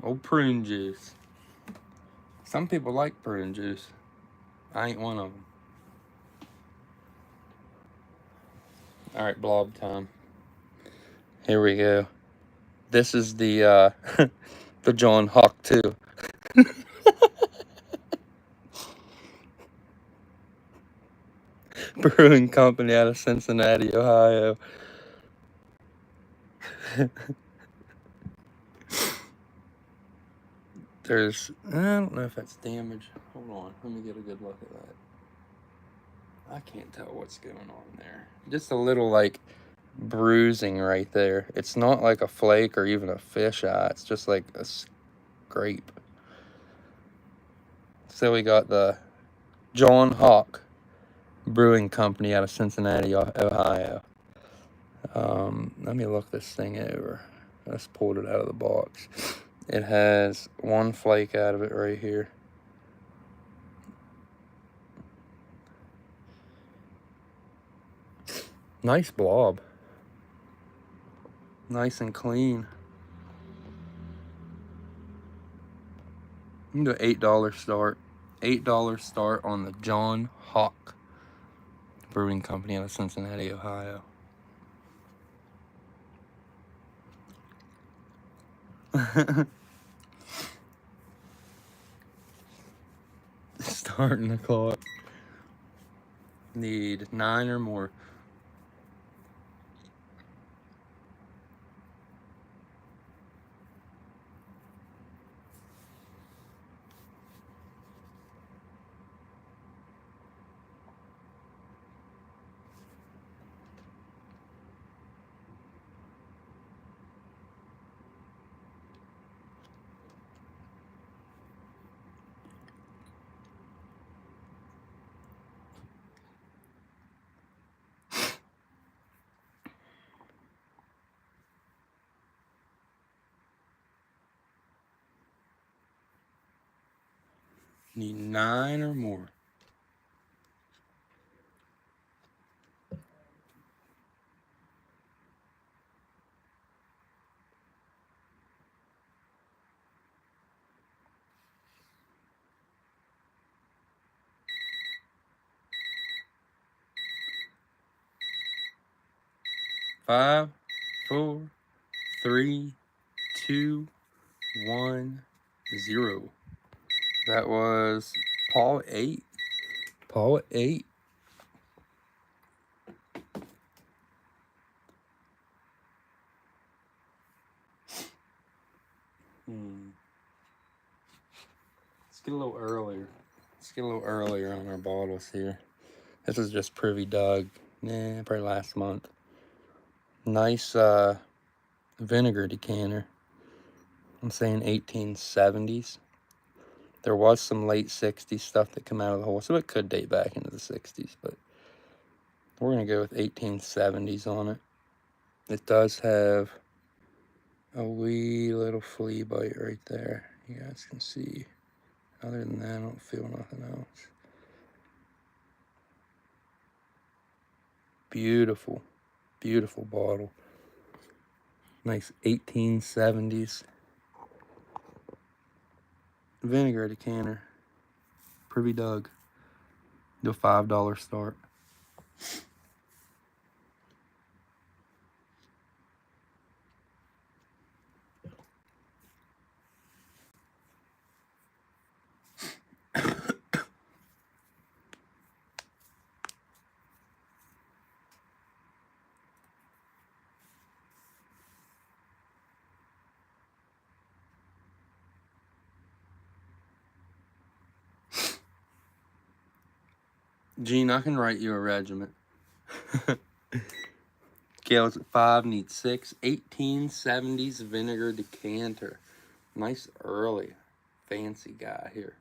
Old prune juice. Some people like prune juice. I ain't one of them. Alright, blob time. Here we go. This is the the John Hawk 2. Brewing Company out of Cincinnati, Ohio. There's, I don't know if that's damage. Hold on, let me get a good look at that. I can't tell what's going on there. Just a little, like, bruising right there. It's not like a flake or even a fish eye. It's just like a scrape. So we got the John Hawk Brewing Company out of Cincinnati, Ohio. Let me look this thing over. I just pulled it out of the box. It has one flake out of it right here. Nice blob. Nice and clean. You can do an $8 start. $8 start on the John Hawk Brewing Company out of Cincinnati, Ohio. Starting the clock. Need 9 or more. Need 9 or more. Five, 4, 3, 2, 1, 0. That was Paul 8. Paul 8. Let's get a little earlier. Let's get a little earlier on our bottles here. This is just Privy Doug. Probably last month. Nice vinegar decanter. I'm saying 1870s. There was some late 60s stuff that come out of the hole, so it could date back into the 60s, but we're going to go with 1870s on it. It does have a wee little flea bite right there. You guys can see. Other than that, I don't feel nothing else. Beautiful, beautiful bottle. Nice 1870s vinegar decanter. Privy Doug. Do a $5 start. Gene, I can write you a regiment. Gales at 5, need 6. 1870s vinegar decanter. Nice early. Fancy guy here.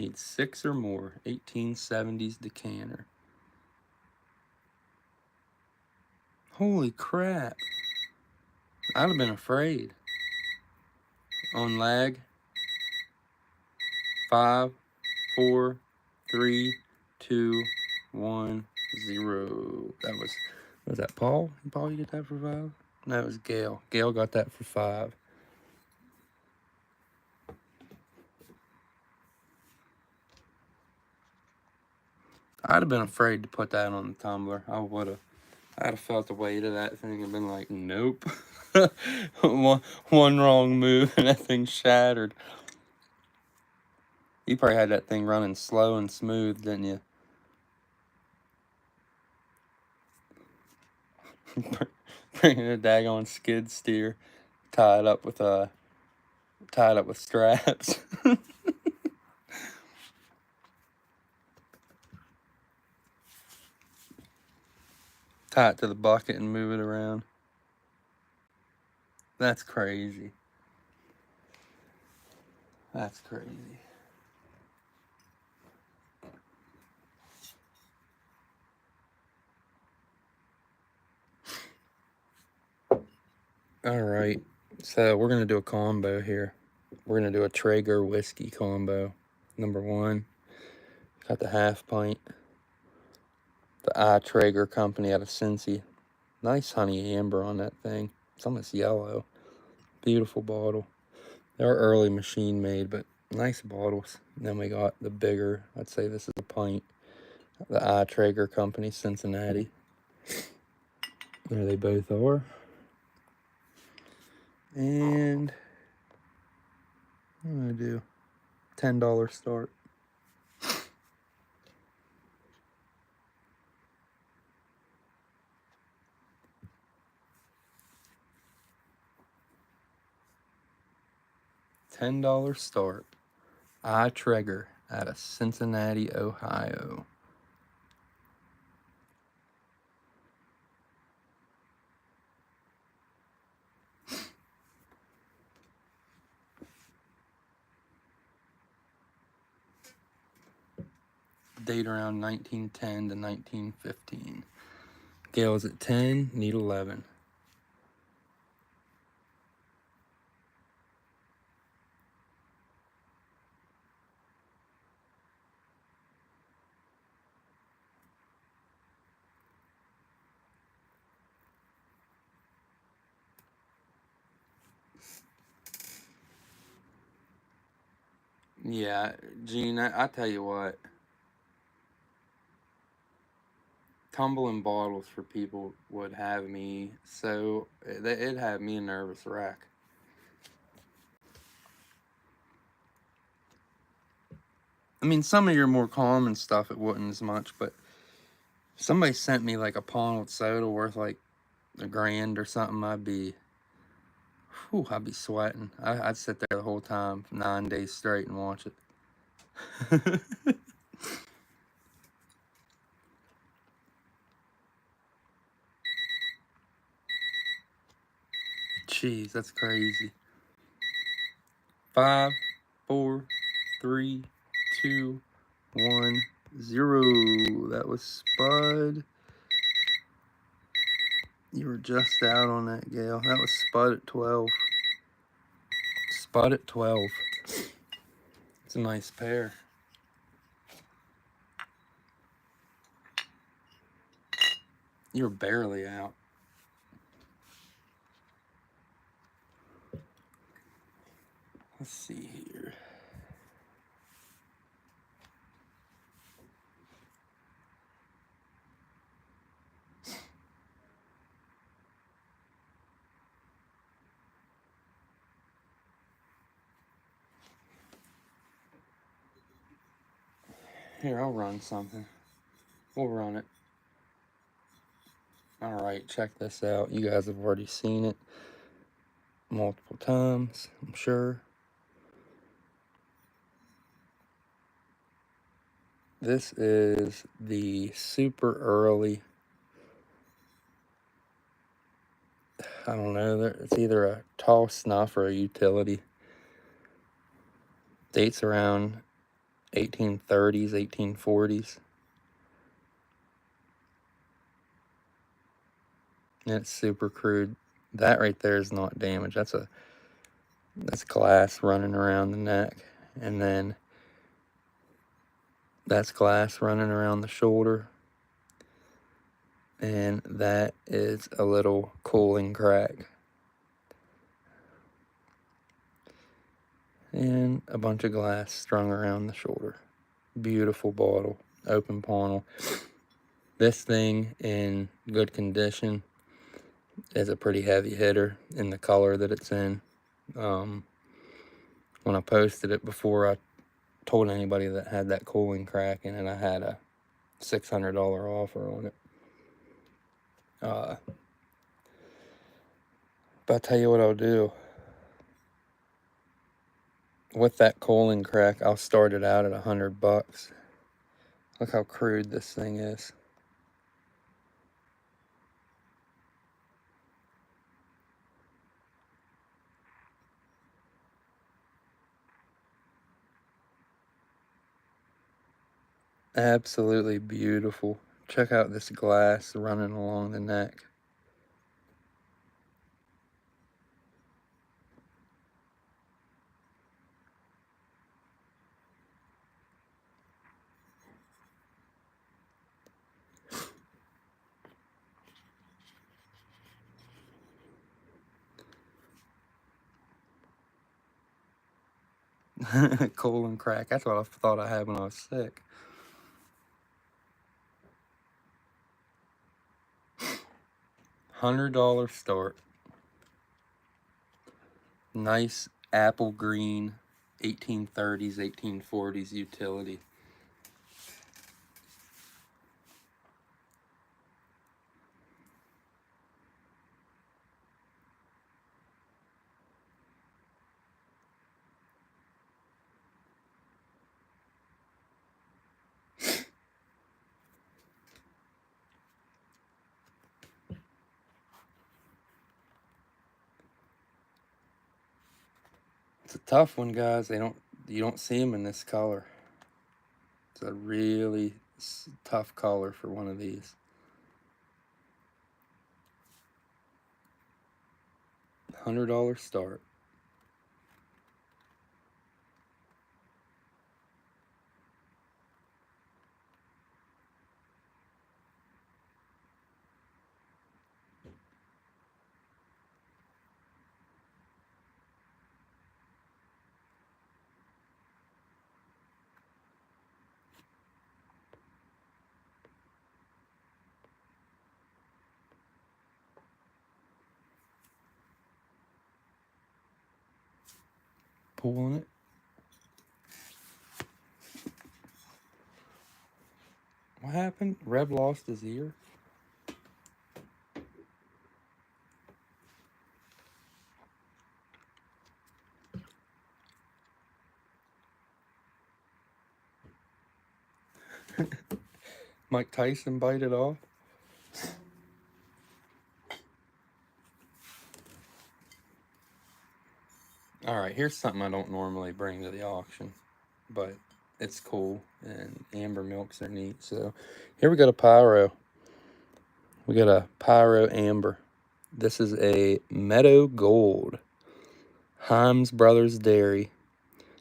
Need 6 or more. 1870s decanter. Holy crap. I'd have been afraid. On lag. 5, 4, 3, 2, 1, 0. That was that Paul? Paul, you get that for 5? No, it was Gail. Gail got that for 5. I'd have been afraid to put that on the tumbler. I would have. I'd have felt the weight of that thing and been like, nope. one wrong move and that thing shattered. You probably had that thing running slow and smooth, didn't you? Bringing a daggone skid steer, tied up with straps. Tie it to the bucket and move it around. That's crazy. That's crazy. All right, so we're gonna do a combo here. We're gonna do a Traeger whiskey combo. Number 1, got the half pint. The Traeger company out of Cincy. Nice honey amber on that thing. It's almost yellow. Beautiful bottle. They're early machine made, but nice bottles. And then we got the bigger, I'd say this is a pint. The Traeger company, Cincinnati. There they both are. And what am I gonna do? $10 start. $10 start. Traeger out of Cincinnati, Ohio. Date around 1910 to 1915. Gail's at 10, need 11. Yeah, Gene, I tell you what. Tumbling bottles for people would have me so... It'd have me a nervous wreck. I mean, some of your more common stuff, it wouldn't as much, but if somebody sent me like a Ponald soda worth like $1,000 or something, I'd be sweating. I'd sit there the whole time, 9 days straight, and watch it. Jeez, that's crazy. 5, 4, 3, 2, 1, 0. That was Spud. You were just out on that, Gail. That was Spud at 12. Spud at 12. It's a nice pair. You were barely out. Let's see here. Here, I'll run something. We'll run it. Alright, check this out. You guys have already seen it multiple times, I'm sure. This is the super early, I don't know, it's either a tall snuff or a utility. Dates around 1830s, 1840s. And it's super crude. That right there is not damaged. That's glass running around the neck. And then that's glass running around the shoulder. And that is a little cooling crack. And a bunch of glass strung around the shoulder. Beautiful bottle, open panel. This thing in good condition is a pretty heavy hitter in the color that it's in. When I posted it, before I told anybody that had that cooling crack in it, I had a $600 offer on it. But I'll tell you what I'll do. With that cooling crack, I'll start it out at $100. Look how crude this thing is. Absolutely beautiful. Check out this glass running along the neck. Cooling crack. That's what I thought I had when I was sick. $100 start. Nice apple green 1830s, 1840s utility. It's a tough one, guys. You don't see them in this color. It's a really tough color for one of these. $100 start. Pulling it. What happened? Reb lost his ear? Mike Tyson bite it off? Alright, here's something I don't normally bring to the auction, but it's cool, and amber milks are neat. So here we got a Pyro. We got a Pyro Amber. This is a Meadow Gold. Himes Brothers Dairy.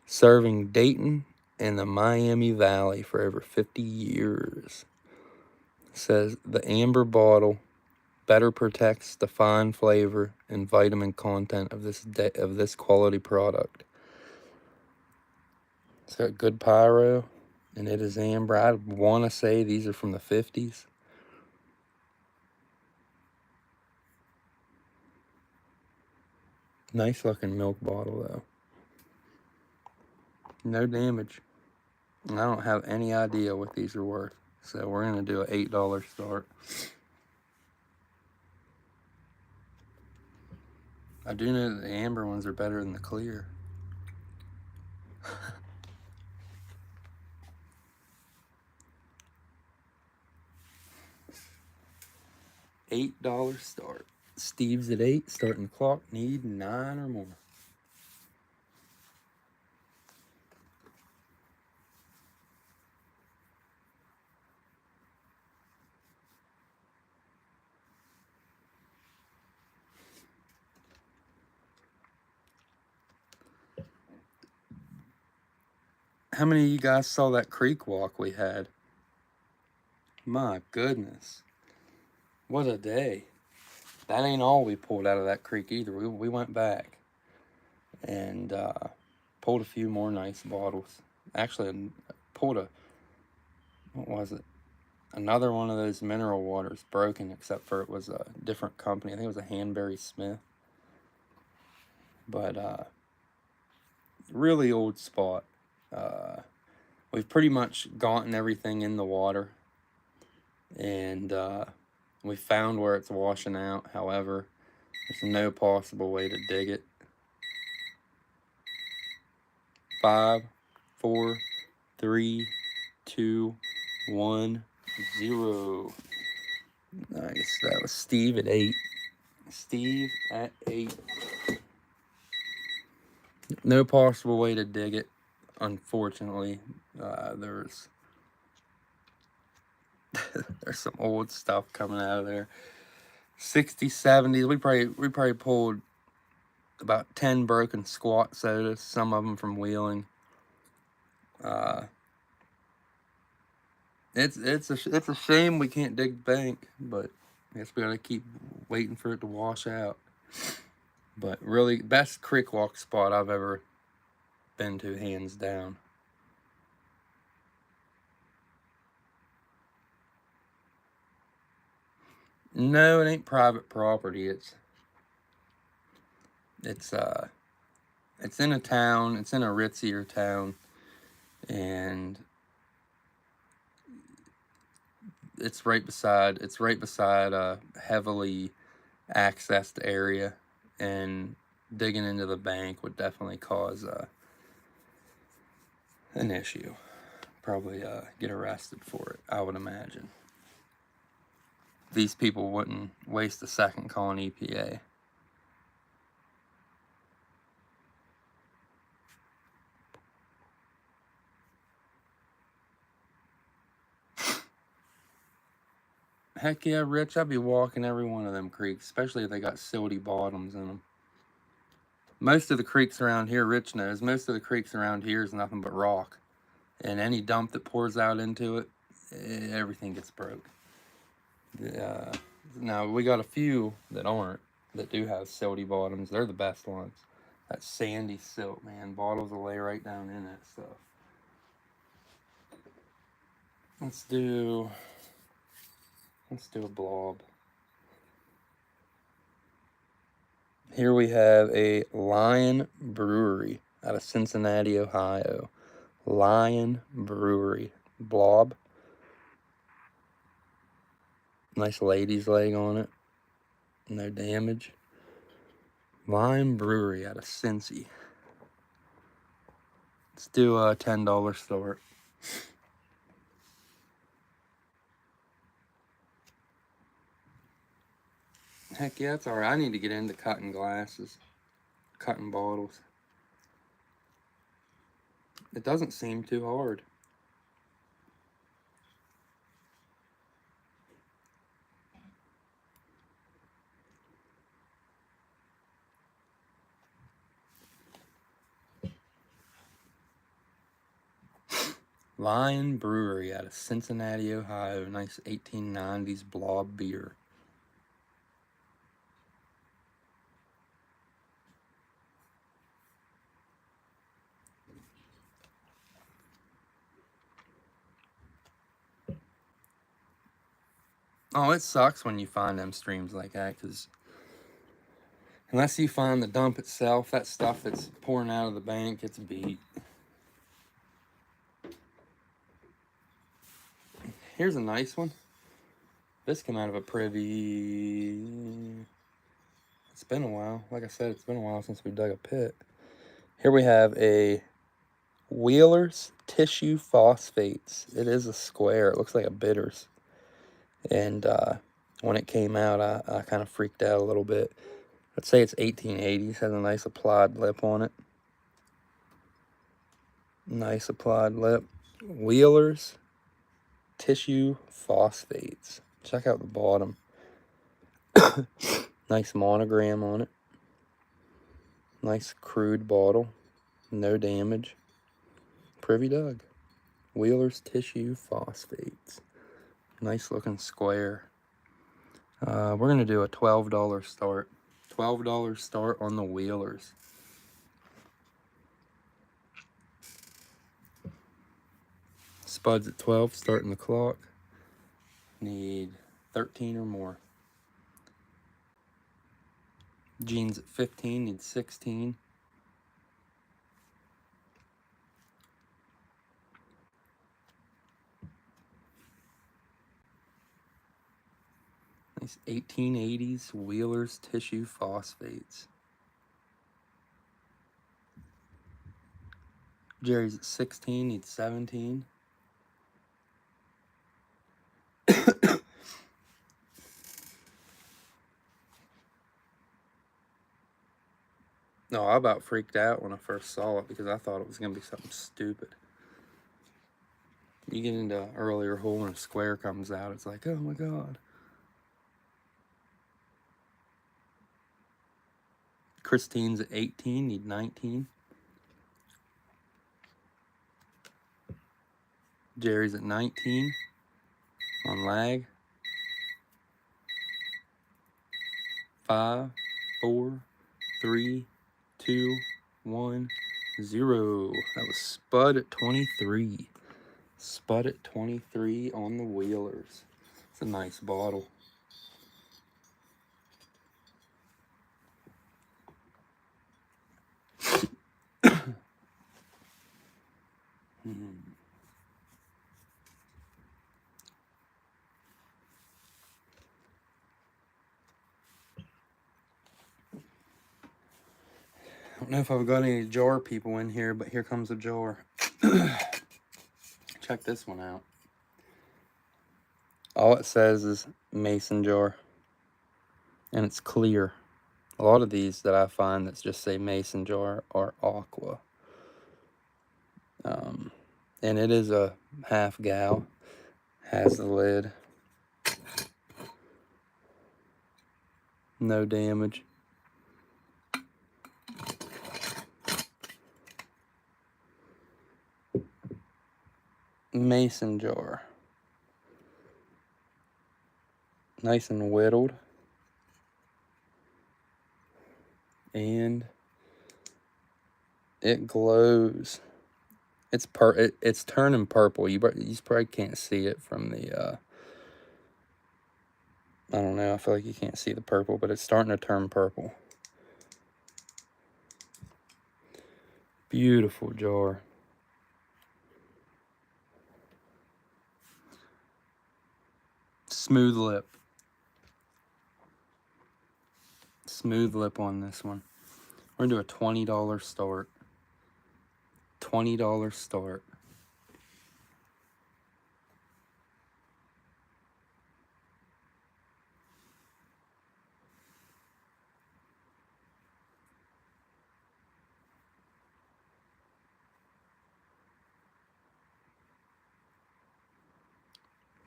Serving Dayton and the Miami Valley for over 50 years. It says the amber bottle better protects the fine flavor and vitamin content of this quality product. It's got good pyro, and it is amber. I want to say these are from the 50s. Nice looking milk bottle, though. No damage. And I don't have any idea what these are worth. So we're going to do an $8 start. I do know that the amber ones are better than the clear. $8 start. Steve's at 8. Starting clock. Need 9 or more. How many of you guys saw that creek walk we had? My goodness. What a day. That ain't all we pulled out of that creek either. We went back and pulled a few more nice bottles. Actually, pulled what was it? Another one of those mineral waters, broken, except for it was a different company. I think it was a Hanbury Smith. But really old spot. We've pretty much gotten everything in the water, and we found where it's washing out. However, there's no possible way to dig it. 5, 4, 3, 2, 1, 0. Nice. That was Steve at 8. Steve at 8. No possible way to dig it, unfortunately. There's some old stuff coming out of there. 60s, 70s. We probably pulled about 10 broken squat sodas, some of them from Wheeling. It's a shame we can't dig the bank, but I guess we gotta keep waiting for it to wash out. But really, best creek walk spot I've ever been to, hands down. No, it ain't private property. It's in a town. It's in a ritzier town, and it's right beside a heavily accessed area, and digging into the bank would definitely cause an issue. Probably get arrested for it, I would imagine. These people wouldn't waste a second calling EPA. Heck yeah, Rich, I'd be walking every one of them creeks, especially if they got silty bottoms in them. Most of the creeks around here, Rich knows, most of the creeks around here is nothing but rock. And any dump that pours out into it, everything gets broke. Now, we got a few that do have silty bottoms. They're the best ones. That sandy silt, man, bottles will lay right down in that stuff. Let's do a blob. Here we have a Lion Brewery out of Cincinnati, Ohio. Lion Brewery. Blob. Nice lady's leg on it. No damage. Lion Brewery out of Cincy. Let's do a $10 store. Heck yeah, it's alright. I need to get into cutting glasses. Cutting bottles. It doesn't seem too hard. Lion Brewery out of Cincinnati, Ohio. Nice 1890s blob beer. Oh, it sucks when you find them streams like that, because unless you find the dump itself, that stuff that's pouring out of the bank, it's beat. Here's a nice one. This came out of a privy. It's been a while. Like I said, it's been a while since we dug a pit. Here we have a Wheeler's Tissue Phosphates. It is a square. It looks like a bitters. And when it came out, I kind of freaked out a little bit. Let's say it's 1880s. Has a nice applied lip on it. Nice applied lip. Wheeler's Tissue Phosphates. Check out the bottom. Nice monogram on it. Nice crude bottle. No damage. Privy Doug. Wheeler's Tissue Phosphates. Nice looking square. We're going to do a $12 start. $12 start on the Wheelers. Spuds at 12, starting the clock. Need 13 or more. Jeans at 15, need 16. Nice 1880s Wheeler's Tissue Phosphates. Jerry's at 16, needs 17. No, I about freaked out when I first saw it because I thought it was going to be something stupid. You get into an earlier hole and a square comes out, it's like, oh my god. Christine's at 18, need 19. Jerry's at 19 on lag. 5, 4, 3, 2, 1, 0. That was Spud at 23. Spud at 23 on the Wheelers. It's a nice bottle. I don't know if I've got any jar people in here, but here comes a jar. Check this one out. All it says is mason jar. And it's clear. A lot of these that I find that just say mason jar are aqua. And it is a half gal. Has the lid. No damage. Mason jar. Nice and whittled. And it glows. It's turning purple. You probably can't see it from the I don't know, I feel like you can't see the purple, but it's starting to turn purple. Beautiful jar. Smooth lip. Smooth lip on this one. We're gonna do a $20 start. $20 start.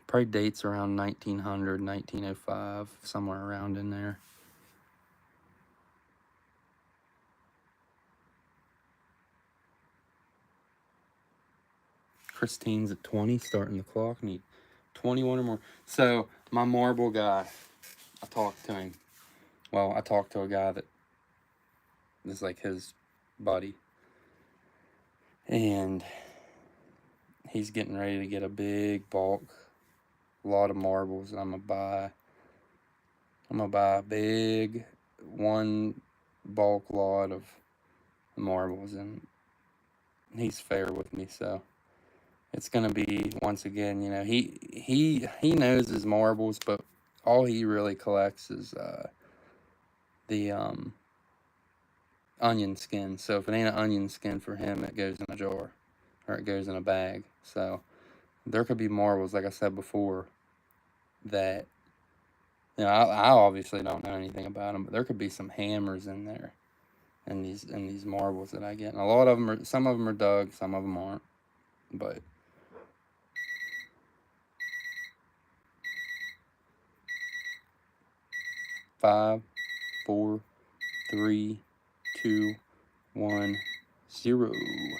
Probably dates around 1900, 1905, somewhere around in there. Christine's at 20, starting the clock. Need 21 or more. So, my marble guy, I talked to him. Well, I talked to a guy that is like his buddy. And he's getting ready to get a big bulk, a lot of marbles. And I'm gonna buy a big one bulk lot of marbles, and he's fair with me, so it's gonna be, once again, you know, he knows his marbles, but all he really collects is the onion skin. So if it ain't an onion skin for him, it goes in a jar or it goes in a bag. So there could be marbles, like I said before, that, you know, I obviously don't know anything about them, but there could be some hammers in there, in these marbles that I get. And a lot of them are, some of them are dug, some of them aren't. But five, 4, 3, 2, 1, 0.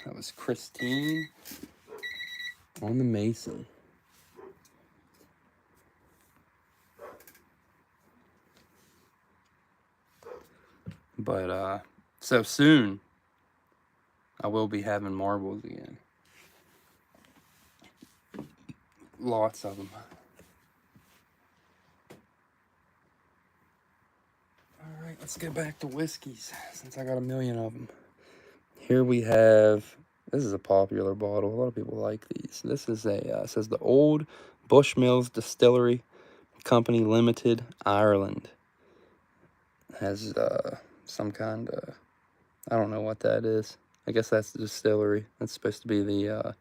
That was Christine on the Mason. But, so soon, I will be having marbles again. Lots of them. Alright, let's get back to whiskeys, since I got a million of them. Here we have, this is a popular bottle. A lot of people like these. This is it says the Old Bushmills Distillery Company Limited, Ireland. Has some kind of, I don't know what that is. I guess that's the distillery. That's supposed to be the,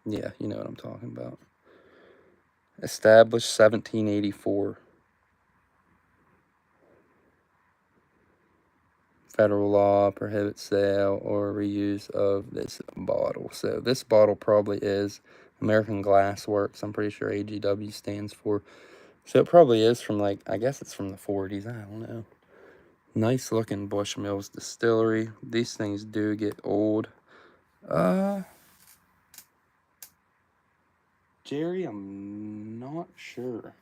yeah, you know what I'm talking about. Established 1784. Federal law prohibits sale or reuse of this bottle. So this bottle probably is American Glass Works. I'm pretty sure AGW stands for. So it probably is from, like, I guess it's from the 40s. I don't know. Nice looking Bushmills Distillery. These things do get old. Jerry, I'm not sure.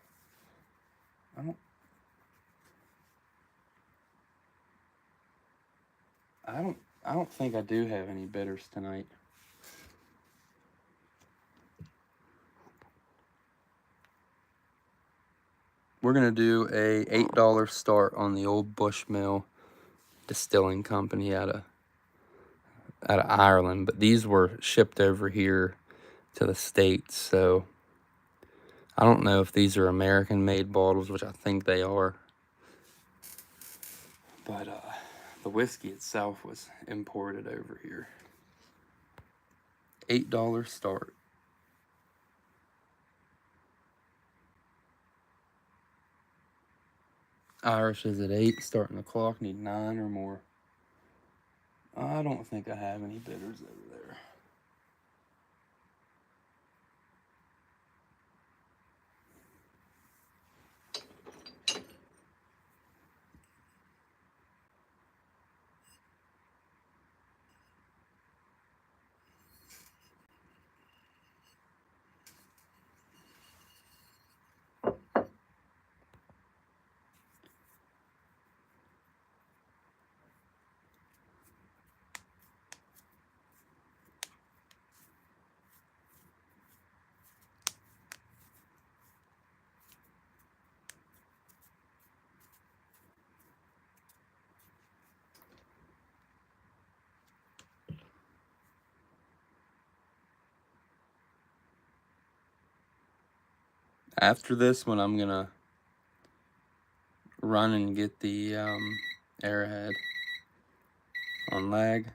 I don't think I do have any bitters tonight. We're gonna do a $8 start on the Old Bushmill Distilling Company out of Ireland, but these were shipped over here to the States, so I don't know if these are American-made bottles, which I think they are. But the whiskey itself was imported over here. $8 start. Irish is at 8, starting the clock, need 9 or more. I don't think I have any bitters over there. After this one, I'm gonna run and get the Arrowhead on lag.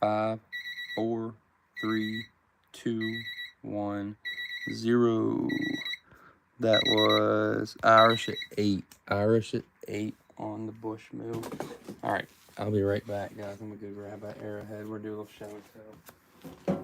5, 4, 3, 2, 1, 0. That was Irish at 8. Irish at 8 on the Bushmill. Alright, I'll be right back, guys. I'm gonna go grab that Arrowhead. We're doing a little show and tell.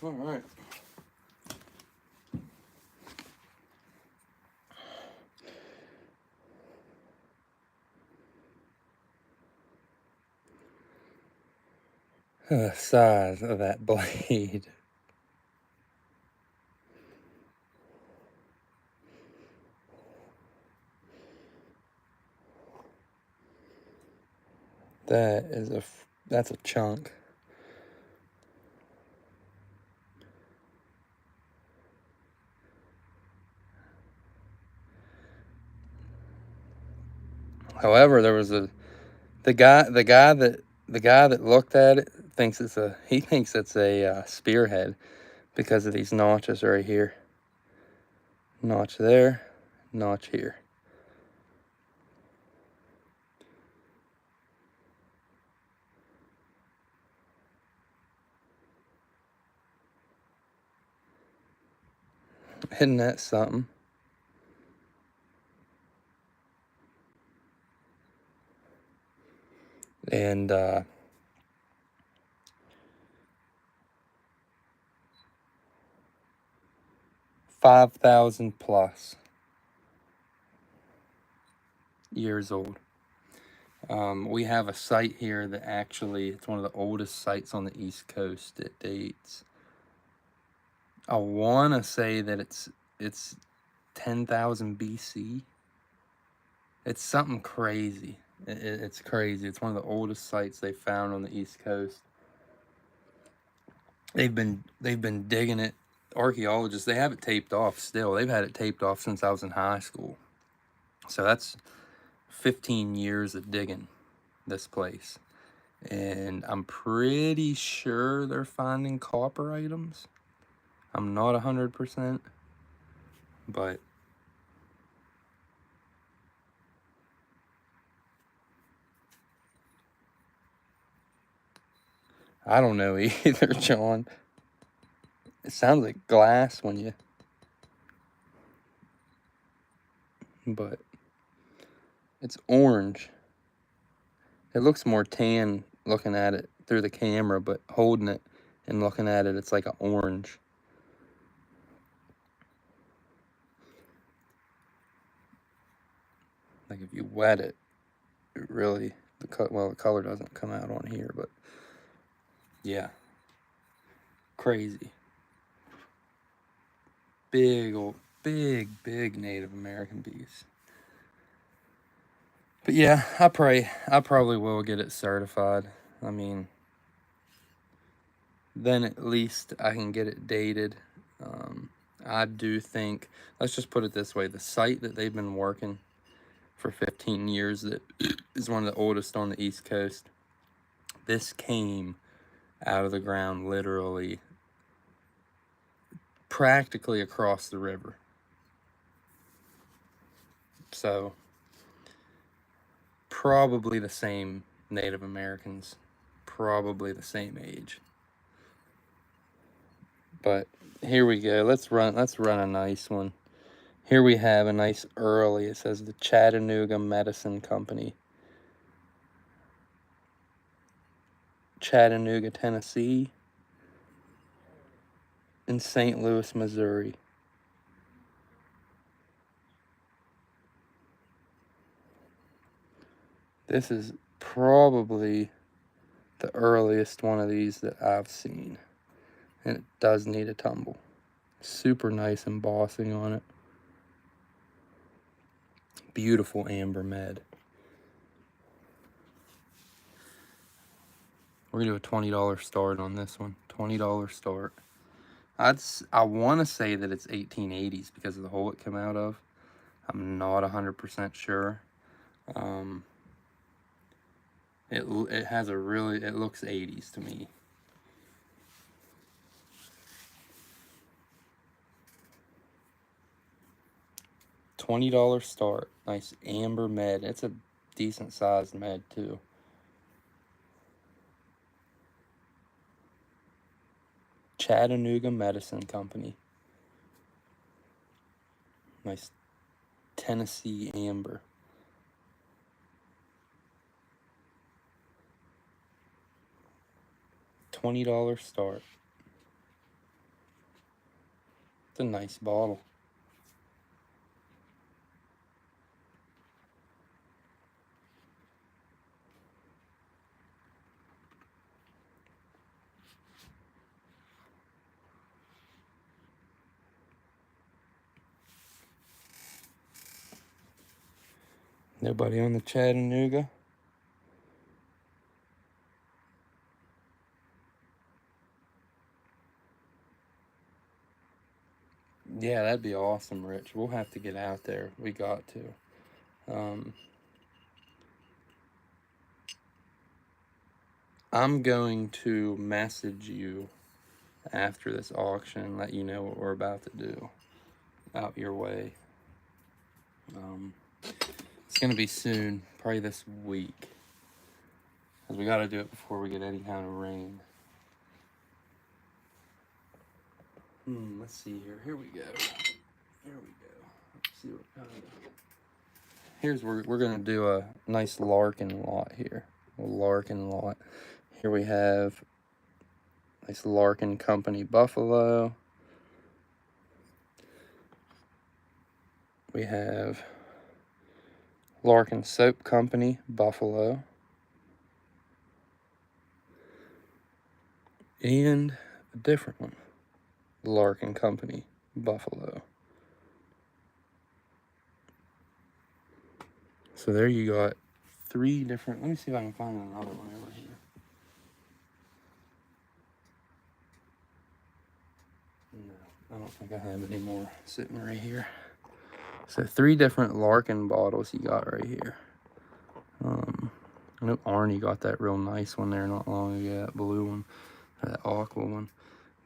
All right. The size of that blade. That's a chunk. However, there was the guy that looked at it thinks it's a spearhead because of these notches right here. Notch there, notch here. Isn't that something? And 5,000 plus years old. We have a site here that actually, it's one of the oldest sites on the East Coast. It dates, I want to say that it's 10,000 BC. It's something crazy. It's crazy. It's one of the oldest sites they found on the East Coast. They've been digging it. Archaeologists, they have it taped off still. They've had it taped off since I was in high school. So that's 15 years of digging this place. And I'm pretty sure they're finding copper items. I'm not 100%, but I don't know either, John. It sounds like glass when you... But it's orange. It looks more tan looking at it through the camera, but holding it and looking at it, it's like an orange. Like if you wet it, it really... the color doesn't come out on here, but yeah. Crazy. Big big Native American piece. But yeah, I probably will get it certified. I mean, then at least I can get it dated. I do think, let's just put it this way, the site that they've been working for 15 years that is one of the oldest on the East Coast. This came out of the ground literally practically across the river. So probably the same Native Americans, probably the same age. But here we go. Let's run a nice one. Here we have a nice early. It says the Chattanooga Medicine Company. Chattanooga, Tennessee, and St. Louis, Missouri. This is probably the earliest one of these that I've seen. And it does need a tumble. Super nice embossing on it. Beautiful amber med. We're gonna do a $20 start on this one. $20 start. I want to say that it's 1880s because of the hole it came out of. I'm not 100% sure. It has a really, it looks 80s to me. $20 start. Nice amber med. It's a decent sized med too. Chattanooga Medicine Company. Nice Tennessee amber. $20 start. It's a nice bottle. Nobody on the Chattanooga? Yeah, that'd be awesome, Rich. We'll have to get out there. We got to. I'm going to message you after this auction and let you know what we're about to do out your way. It's going to be soon, probably this week. Because we got to do it before we get any kind of rain. Let's see here. Here we go. Let's see what kind of... Here's where we're going to do a nice Larkin lot here. A Larkin lot. Here we have nice Larkin Company Buffalo. We have Larkin Soap Company Buffalo. And a different one. Larkin Company Buffalo. So there you got 3 different. Let me see if I can find another one over here. No, I don't think I have any more sitting right here. So 3 different Larkin bottles you got right here. I know Arnie got that real nice one there not long ago, that blue one, or that aqua one.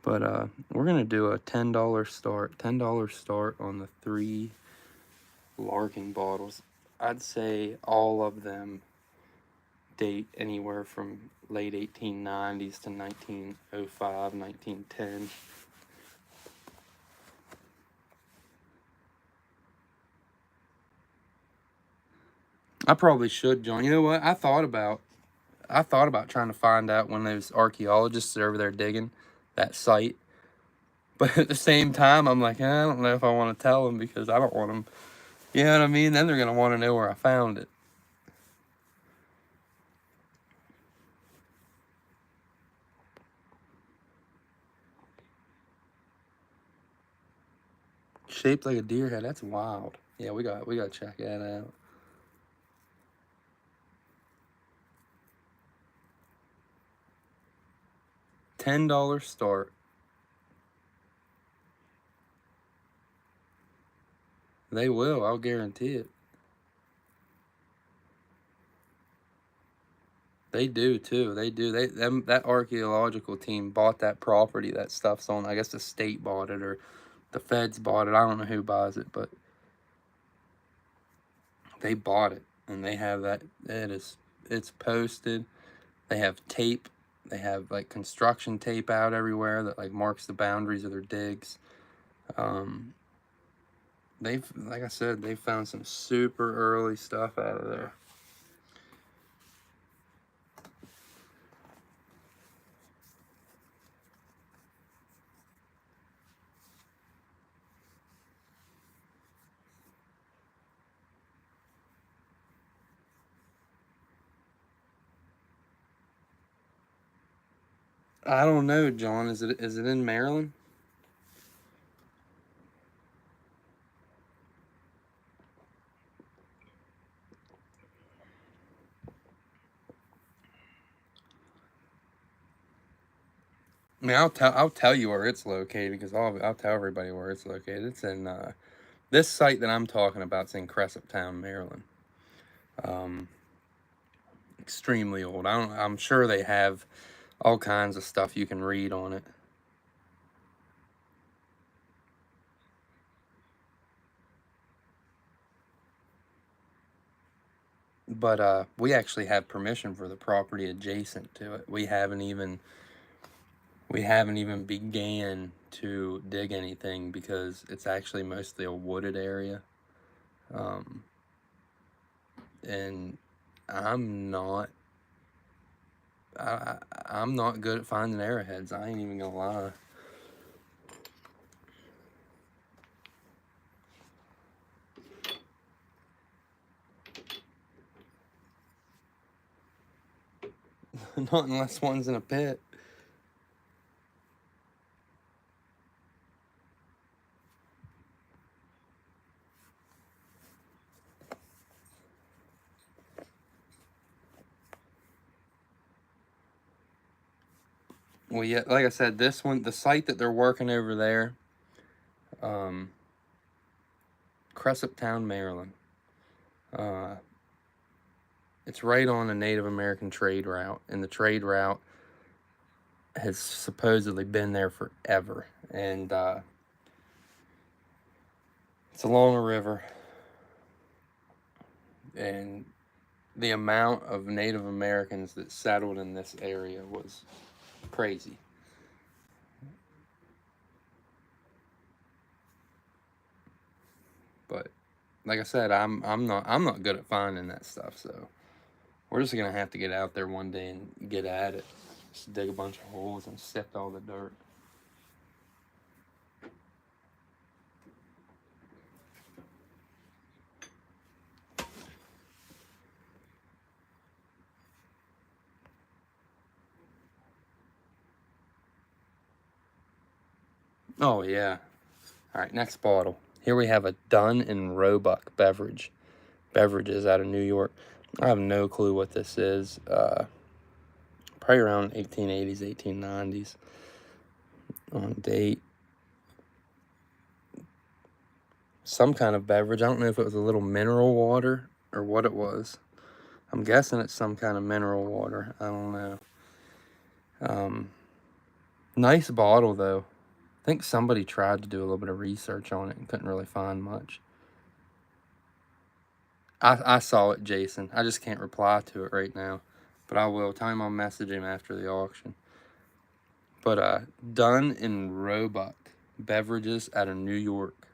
But we're gonna do a $10 start. $10 start on the 3 Larkin bottles. I'd say all of them date anywhere from late 1890s to 1905, 1910. I probably should, John. You know what? I thought about trying to find out when those archaeologists are over there digging that site. But at the same time, I'm like, I don't know if I want to tell them because I don't want them. You know what I mean? Then they're going to want to know where I found it. Shaped like a deer head. That's wild. Yeah, we got to check that out. $10 start. They will. I'll guarantee it. They do too. They do. That archaeological team bought that property. That stuff's on. I guess the state bought it or the feds bought it. I don't know who buys it, but they bought it and they have that. It's posted. They have tape. They have like construction tape out everywhere that like marks the boundaries of their digs. They've, like I said, they found some super early stuff out of there. I don't know, John. Is it in Maryland? I mean, I'll tell you where it's located because I'll tell everybody where it's located. It's in this site that I'm talking about. It's in Cresaptown, Maryland. Extremely old. I'm sure they have all kinds of stuff you can read on it. But we actually have permission for the property adjacent to it. We haven't even began to dig anything because it's actually mostly a wooded area. And I'm not good at finding arrowheads. I ain't even gonna lie. Not unless one's in a pit. Well, yeah, like I said, this one, the site that they're working over there, Cresaptown, Maryland. It's right on a Native American trade route, and the trade route has supposedly been there forever. And it's along a river, and the amount of Native Americans that settled in this area was crazy. But like I said, I'm not good at finding that stuff, so we're just gonna have to get out there one day and get at it. Just dig a bunch of holes and sift all the dirt. Oh yeah. All right, next bottle. Here we have a Dunn and Roebuck beverages out of New York. I have no clue what this is. Probably around 1880s, 1890s on date. Some kind of beverage. I don't know if it was a little mineral water or what it was. I'm guessing it's some kind of mineral water. I don't know. Nice bottle though. I think somebody tried to do a little bit of research on it and couldn't really find much. I saw it, Jason. I just can't reply to it right now. But I will. Tell him I'll message him after the auction. But Dunn and Roebuck beverages out of New York.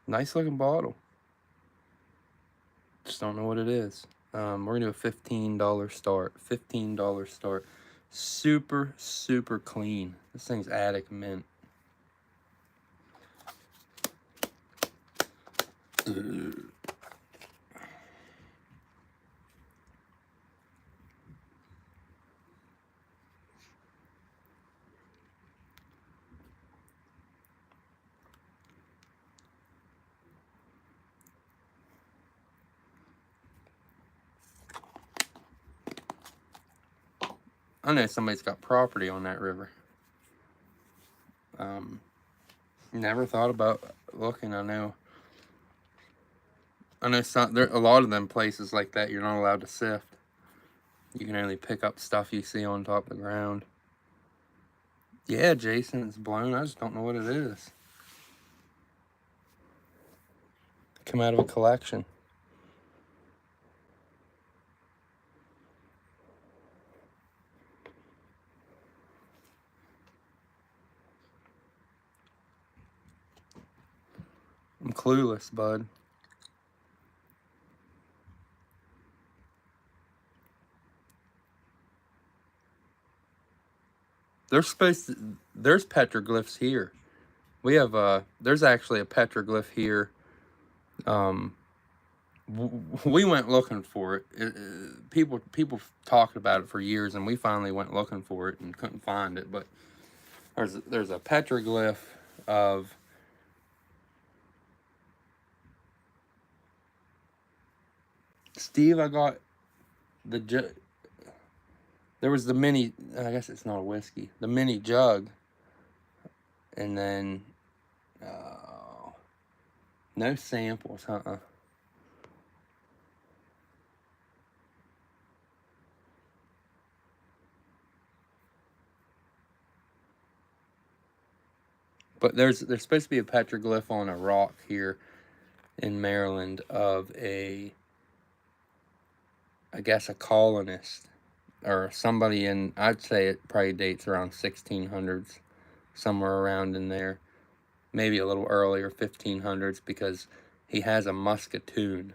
Nice looking bottle. Just don't know what it is. We're gonna do a $15 start. $15 start. Super, super clean. This thing's attic mint. I know somebody's got property on that river. Never thought about looking. I know some, there a lot of them places like that you're not allowed to sift. You can only pick up stuff you see on top of the ground. Yeah, Jason, it's blown. I just don't know what it is. Come out of a collection. I'm clueless, bud. There's petroglyphs here. We have there's actually a petroglyph here. We went looking for it. People talked about it for years, and we finally went looking for it and couldn't find it. But there's a petroglyph of Steve. I got the there was the mini. I guess it's not a whiskey. The mini jug, and then no samples. But there's supposed to be a petroglyph on a rock here in Maryland of I guess a colonist or somebody in, I'd say it probably dates around 1600s, somewhere around in there. Maybe a little earlier, 1500s, because he has a musketoon.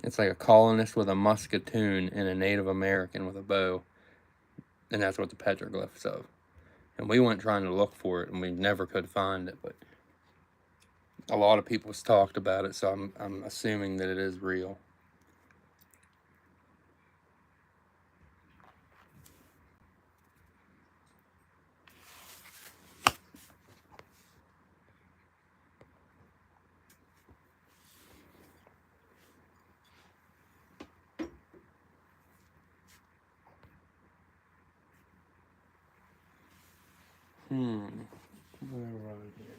It's like a colonist with a musketoon and a Native American with a bow. And that's what the petroglyph's of. And we went trying to look for it, and we never could find it, but a lot of people's talked about it, so I'm assuming that it is real. Where are we here?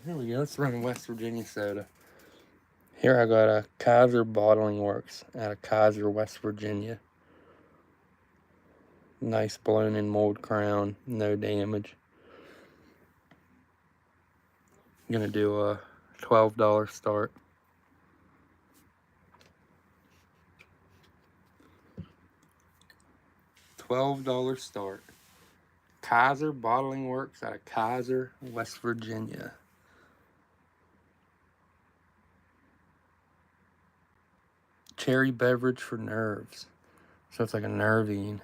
Here we go. Let's run a West Virginia soda. Here I got a Kaiser Bottling Works out of Kaiser, West Virginia. Nice blown in mold crown, no damage. I'm gonna do a $12 start. $12 start. Kaiser Bottling Works out of Kaiser, West Virginia. Cherry beverage for nerves. So it's like a nervine.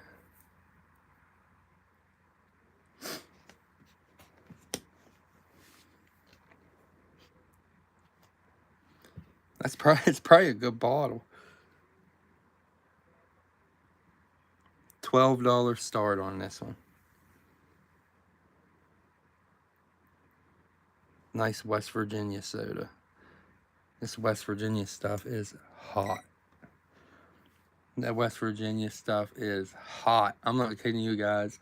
It's probably a good bottle. $12 start on this one. Nice West Virginia soda. This West Virginia stuff is hot. That West Virginia stuff is hot. I'm not kidding you guys.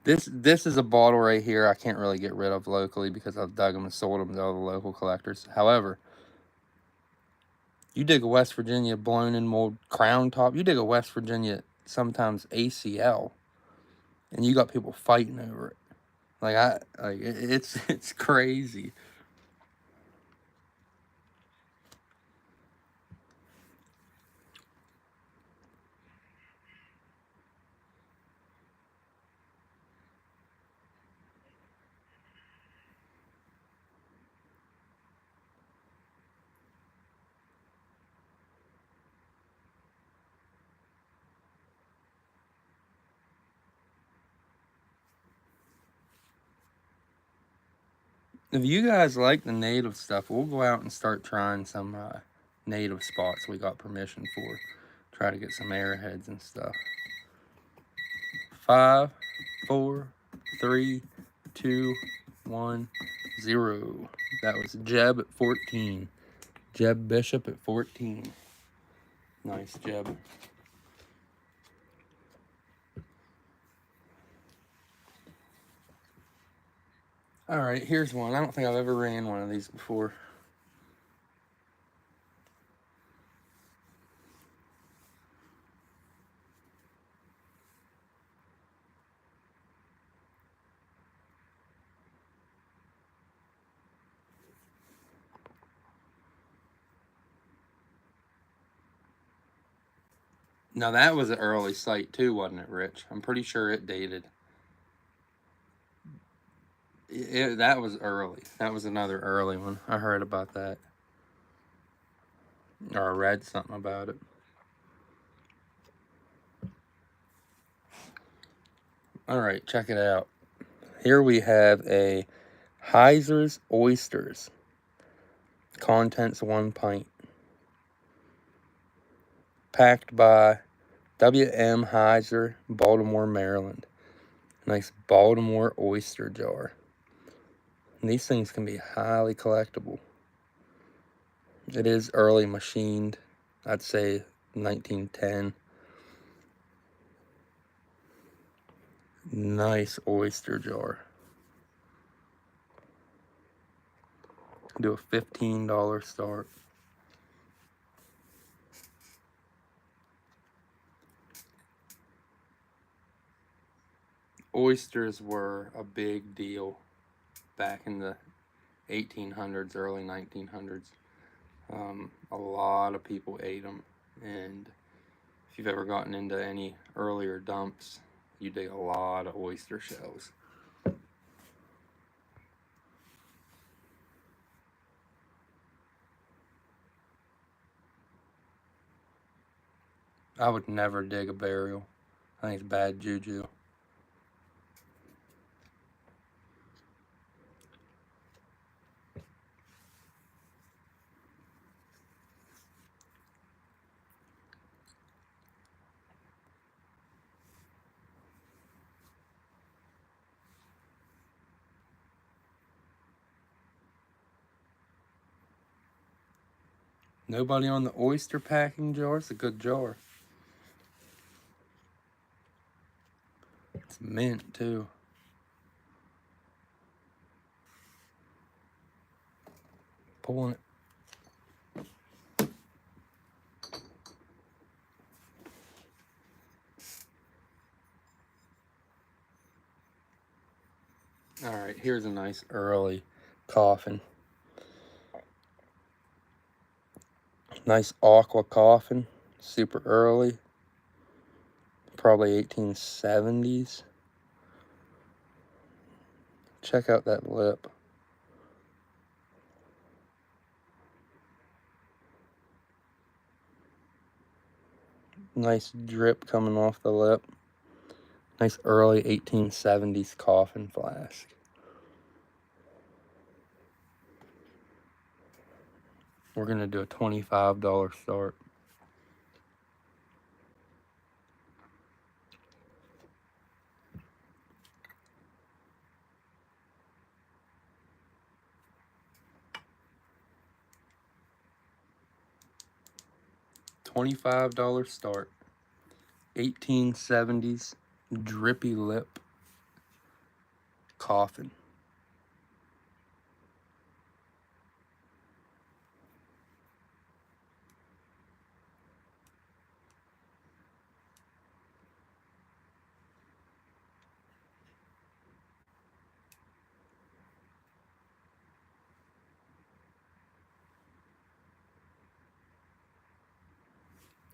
This is a bottle right here I can't really get rid of locally because I've dug them and sold them to all the local collectors. However, you dig a West Virginia blown in mold crown top, you dig a West Virginia sometimes ACL, and you got people fighting over it. It's crazy. If you guys like the native stuff, we'll go out and start trying some native spots we got permission for. Try to get some airheads and stuff. 5, 4, 3, 2, 1, 0. That was Jeb at 14. Jeb Bishop at 14. Nice, Jeb. All right, here's one. I don't think I've ever ran one of these before. Now, that was an early site too, wasn't it, Rich? I'm pretty sure it dated. That was early. That was another early one. I heard about that. Or I read something about it. All right, check it out. Here we have a Heiser's Oysters. Contents 1 pint. Packed by W.M. Heiser, Baltimore, Maryland. Nice Baltimore oyster jar. And these things can be highly collectible. It is early machined. I'd say 1910. Nice oyster jar. Do a $15 start. Oysters were a big deal back in the 1800s, early 1900s. A lot of people ate them, and if you've ever gotten into any earlier dumps, you dig a lot of oyster shells. I would never dig a burial. I think it's bad juju. Nobody on the oyster packing jar? It's a good jar. It's mint too. Pulling it. All right, here's a nice early coffin. Nice aqua coffin, super early. Probably 1870s. Check out that lip. Nice drip coming off the lip. Nice early 1870s coffin flask. We're going to do a $25 start. $25 start. 1870s drippy lip coffin.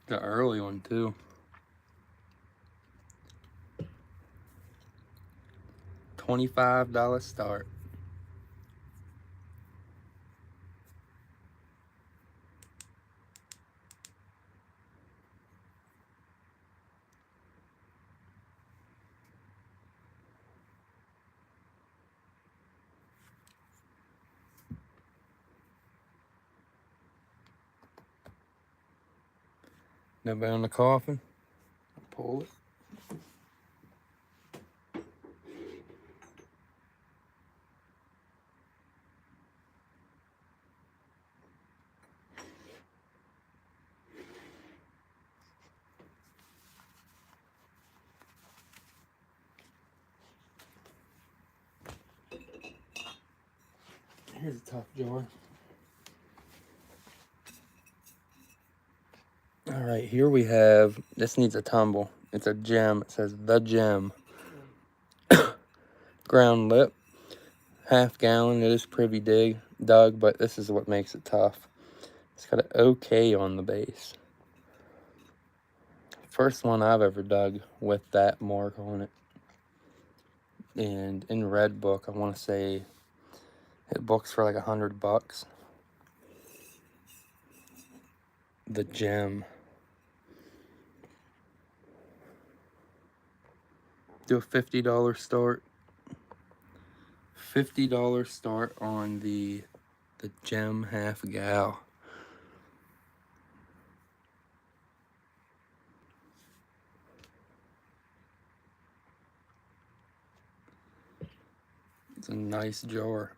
The early one too. $25 start. Nobody on the coffin? Pull it. Here's a tough jar. All right, here we have, this needs a tumble. It's a gem. It says the gem. Ground lip. Half gallon. It is pretty dug, but this is what makes it tough. It's got an OK on the base. First one I've ever dug with that mark on it. And in Red Book, I want to say it books for like $100. The gem. Do a $50 start. $50 start on the gem half gal. It's a nice jar.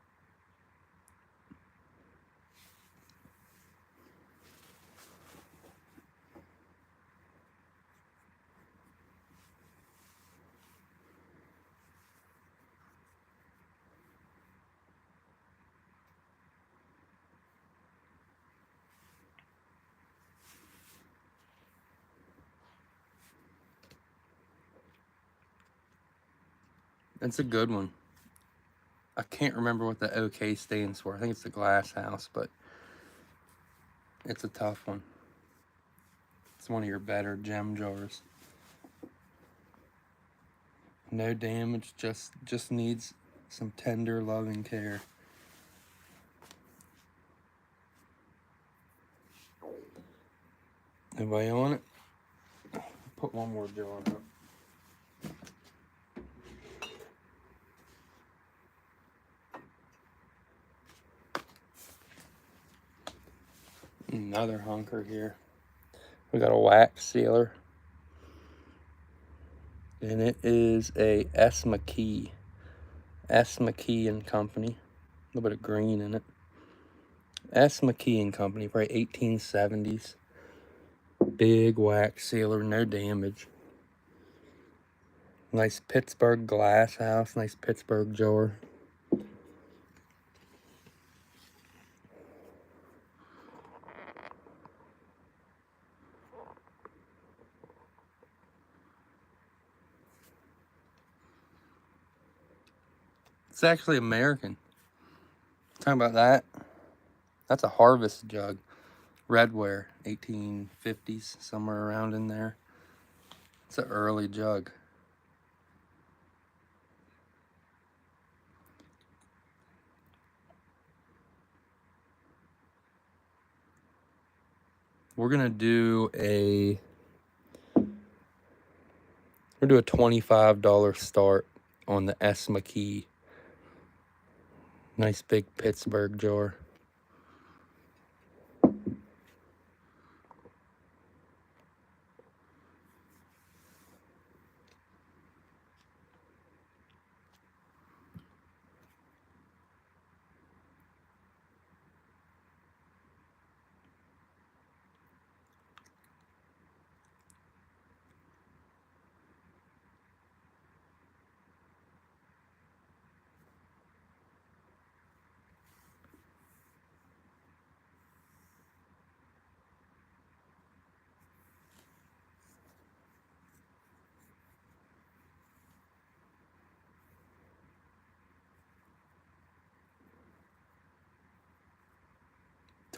It's a good one. I can't remember what the OK stands for. I think it's the glass house, but it's a tough one. It's one of your better gem jars. No damage, just needs some tender loving care. Anybody on it? Put one more jar up. Another hunker here. We got a wax sealer. And it is a S. McKee. S. McKee and Company. A little bit of green in it. S. McKee and Company, probably 1870s. Big wax sealer, no damage. Nice Pittsburgh glass house, nice Pittsburgh jar. It's actually American. Talking about that. That's a harvest jug. Redware, 1850s, somewhere around in there. It's an early jug. We're gonna do a $25 start on the S. McKee. Nice big Pittsburgh jar.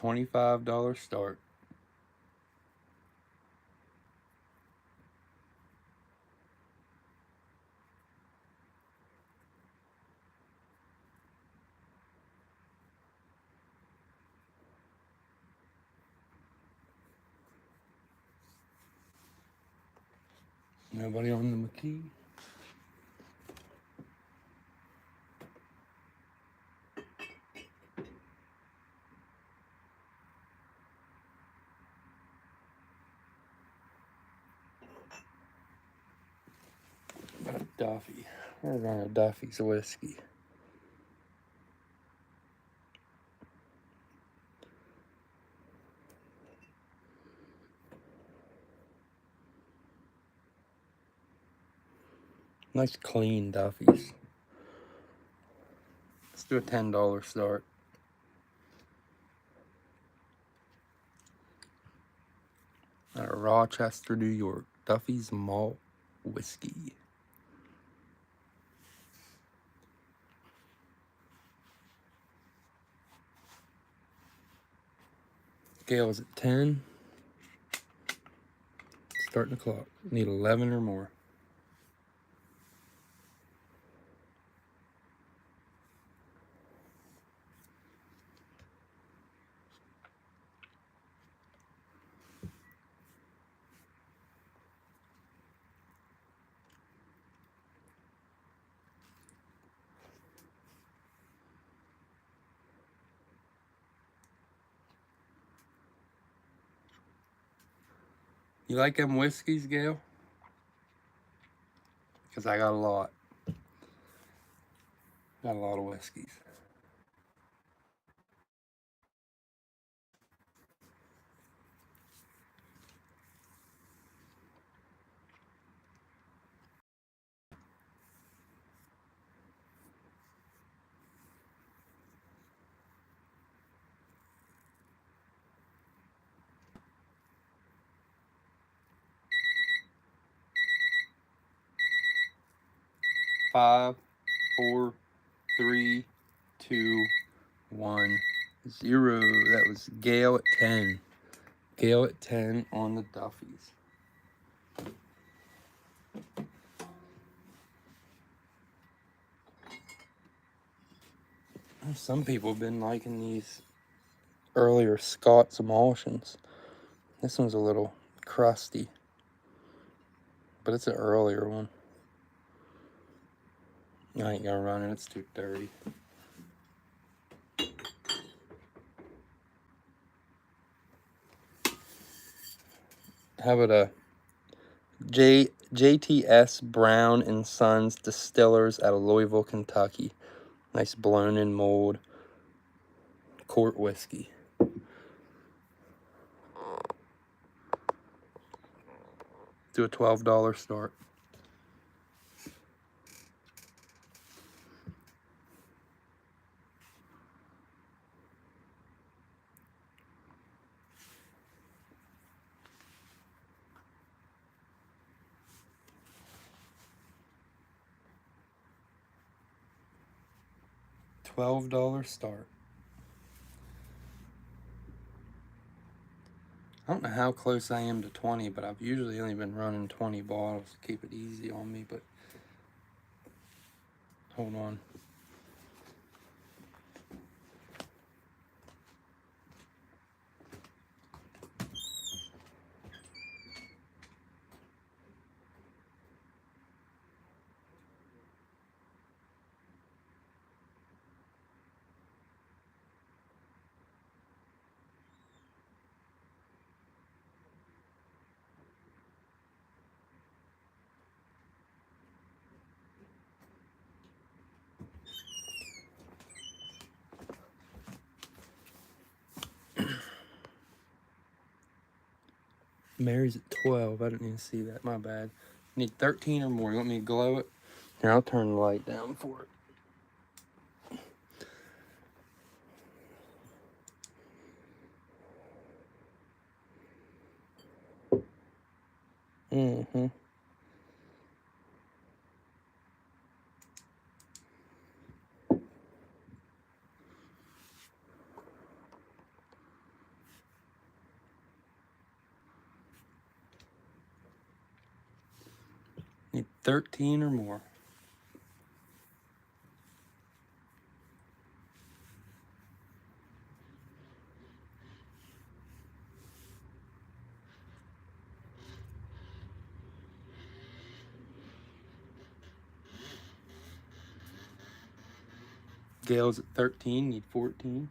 $25 start. Nobody on the McKee? Got a Duffy. We're running a Duffy's whiskey. Nice clean Duffy's. Let's do a $10 start. Out of Rochester, New York. Duffy's Malt Whiskey. Scale is at 10. Starting the clock. Need 11 or more. You like them whiskeys, Gail? Because I got a lot. Got a lot of whiskeys. Five, 4, 3, 2, 1, 0. That was Gail at 10. Gail at 10 on the Duffys. Some people have been liking these earlier Scott's emulsions. This one's a little crusty, but it's an earlier one. I ain't gonna run it, it's too dirty. How about a JTS Brown and Sons Distillers out of Louisville, Kentucky. Nice blown in mold quart whiskey. Do a $12 start. $12 start. I don't know how close I am to 20, but I've usually only been running 20 bottles to keep it easy on me, but hold on. Mary's at 12. I didn't even see that. My bad. Need 13 or more. You want me to glow it? Here, I'll turn the light down for it. Mm-hmm. Need 13 or more. Gail's at 13. Need 14.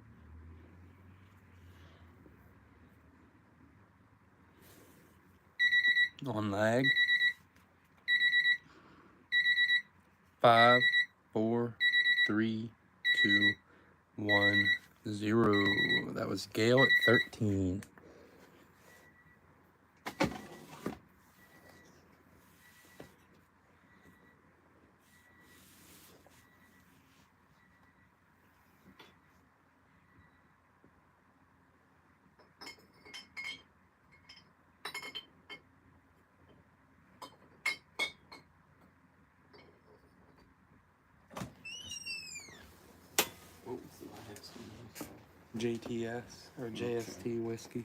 On lag. 5, 4, 3, 2, 1, 0. That was Gail at 13. What was the last one? JTS or JST whiskey.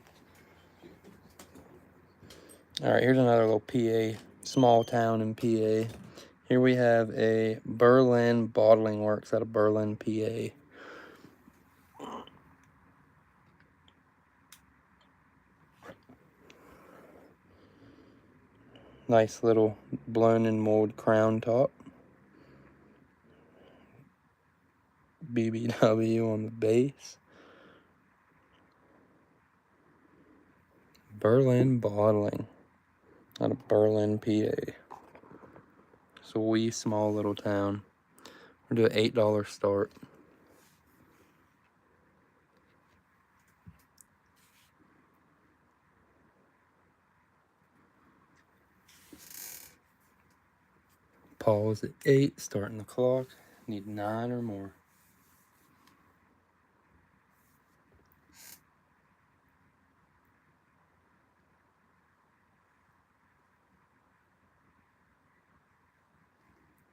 All right, here's another little PA, small town in PA. Here we have a Berlin Bottling Works out of Berlin, PA. Nice little blown in mold crown top. BBW on the base. Berlin Bottling out of Berlin, PA. It's a wee small little town. We're doing $8 start. Pause at 8, starting the clock. Need 9 or more.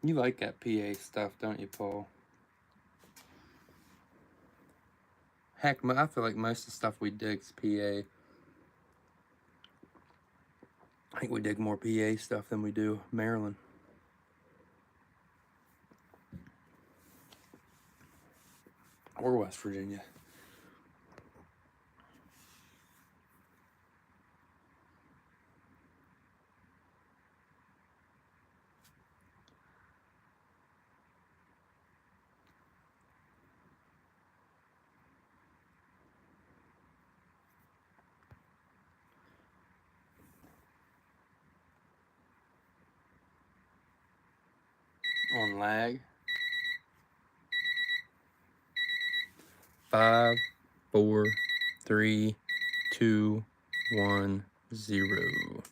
You like that PA stuff, don't you, Paul? Heck, I feel like most of the stuff we dig is PA. I think we dig more PA stuff than we do Maryland. Or West Virginia. On lag. 5, 4, 3, 2, 1, 0.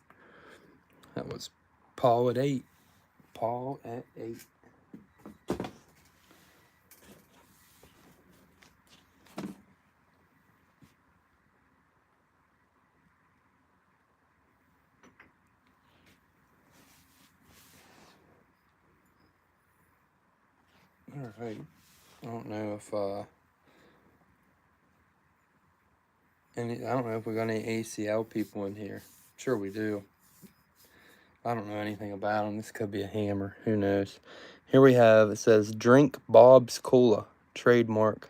That was Paul at 8. Paul at 8. All right. I don't know if I don't know if we got any ACL people in here. Sure we do. I don't know anything about them. This could be a hammer. Who knows? Here we have, it says, drink Bob's Cola. Trademark.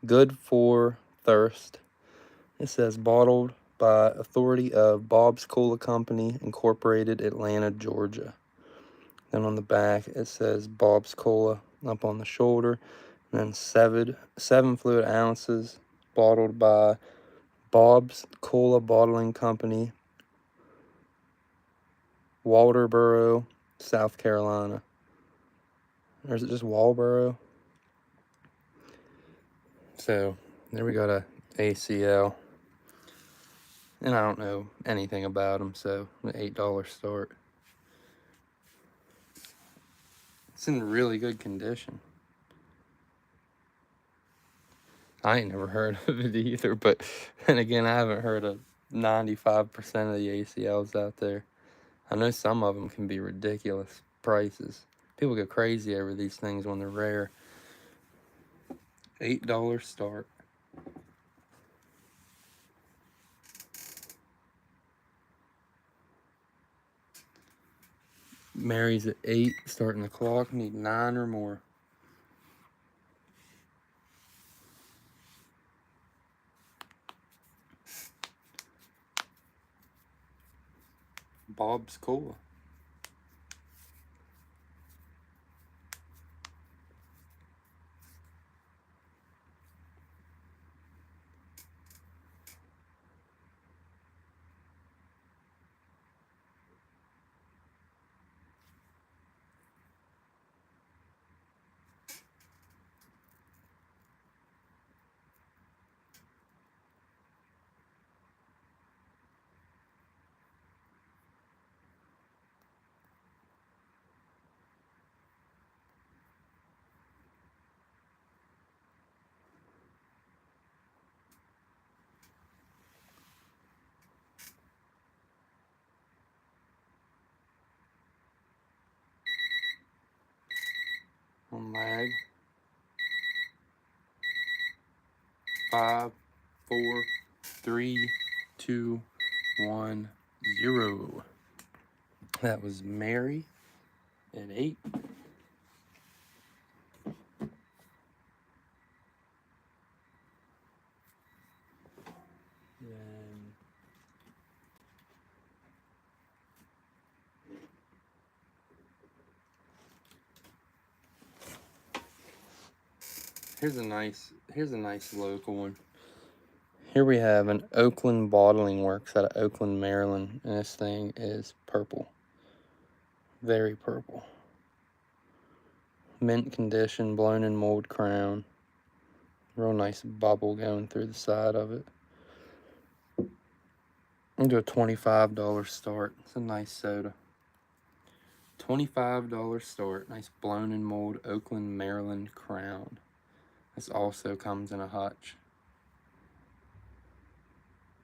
Good for thirst. It says, bottled by authority of Bob's Cola Company, Incorporated, Atlanta, Georgia. Then on the back, it says Bob's Cola up on the shoulder. And then 7 fluid ounces, bottled by Bob's Cola Bottling Company, Walterboro, South Carolina. Or is it just Walboro? So, there we got a ACL. And I don't know anything about them, so an $8 start. It's in really good condition. I ain't never heard of it either, but then again, I haven't heard of 95% of the ACLs out there. I know some of them can be ridiculous prices. People go crazy over these things when they're rare. $8 start. Mary's at 8, starting the clock. Need 9 or more. Bob's Cola. On lag. 5, 4, 3, 2, 1, 0. That was Mary at 8. Then here's a nice local one. Here we have an Oakland Bottling Works out of Oakland, Maryland, and this thing is purple. Very purple. Mint condition, blown in mold crown. Real nice bubble going through the side of it. I'll do a $25 start. It's a nice soda. $25 start. Nice blown in mold Oakland, Maryland crown. This also comes in a hutch.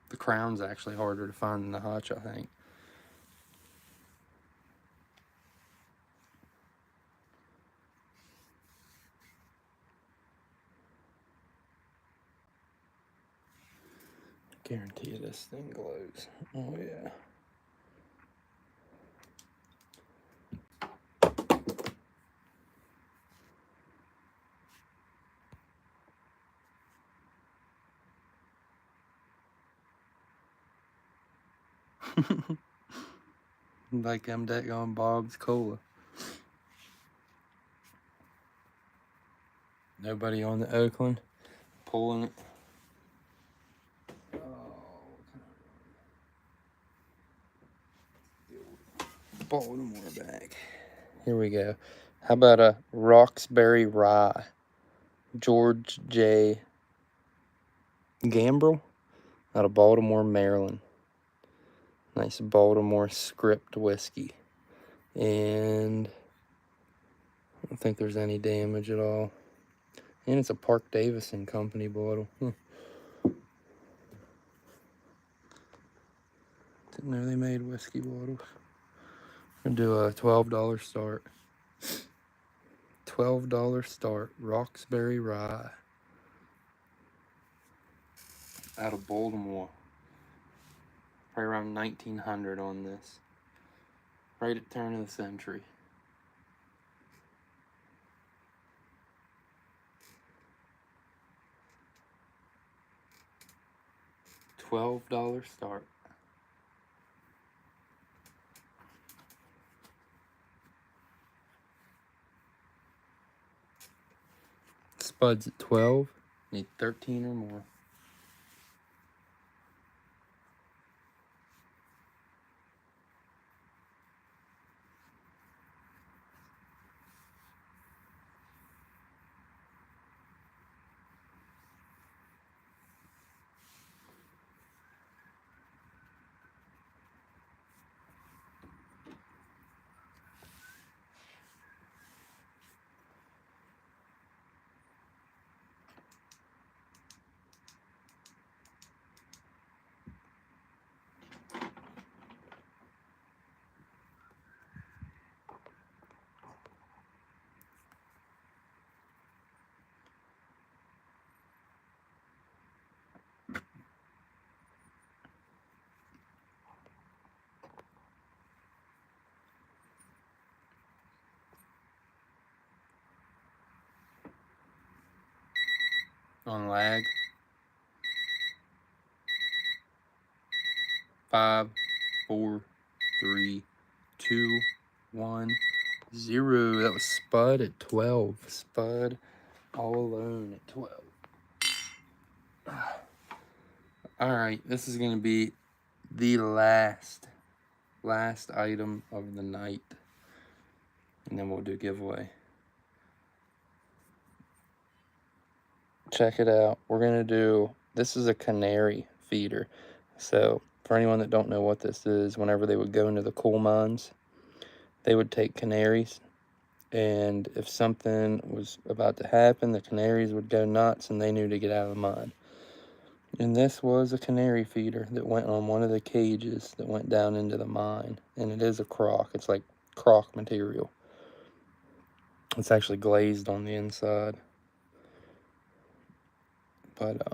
The crown's actually harder to find than the hutch, I think. Guarantee you this thing glows. Oh yeah. Like I'm deck on Bob's Cola. Nobody on the Oakland pulling it. Baltimore bag. Here we go. How about a Roxbury Rye? George J. Gambrel out of Baltimore, Maryland. Nice Baltimore script whiskey. And I don't think there's any damage at all. And it's a Park Davison Company bottle. Didn't know they made whiskey bottles. I'm gonna do a $12 start. $12 start. Roxbury Rye. Out of Baltimore. Probably around 1900 on this. Right at turn of the century. $12 start. Spuds at 12. Need 13 or more. On lag. 5, 4, 3, 2, 1, 0. That was Spud at 12. Spud all alone at 12. Alright, this is going to be the last item of the night. And then we'll do giveaway. Check it out. We're going to do, this is a canary feeder. So, for anyone that don't know what this is, whenever they would go into the coal mines, they would take canaries. And if something was about to happen, the canaries would go nuts and they knew to get out of the mine. And this was a canary feeder that went on one of the cages that went down into the mine. And it is a crock. It's like crock material. It's actually glazed on the inside. But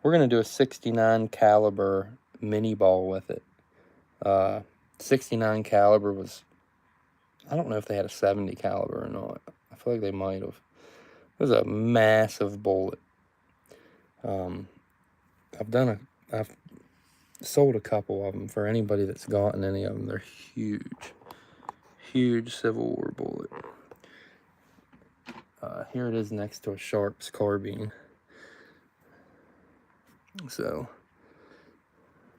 we're going to do a 69 caliber mini ball with it. 69 caliber was, I don't know if they had a 70 caliber or not. I feel like they might have. It was a massive bullet. I've sold a couple of them for anybody that's gotten any of them. They're huge Civil War bullet. Here it is next to a Sharps carbine. So,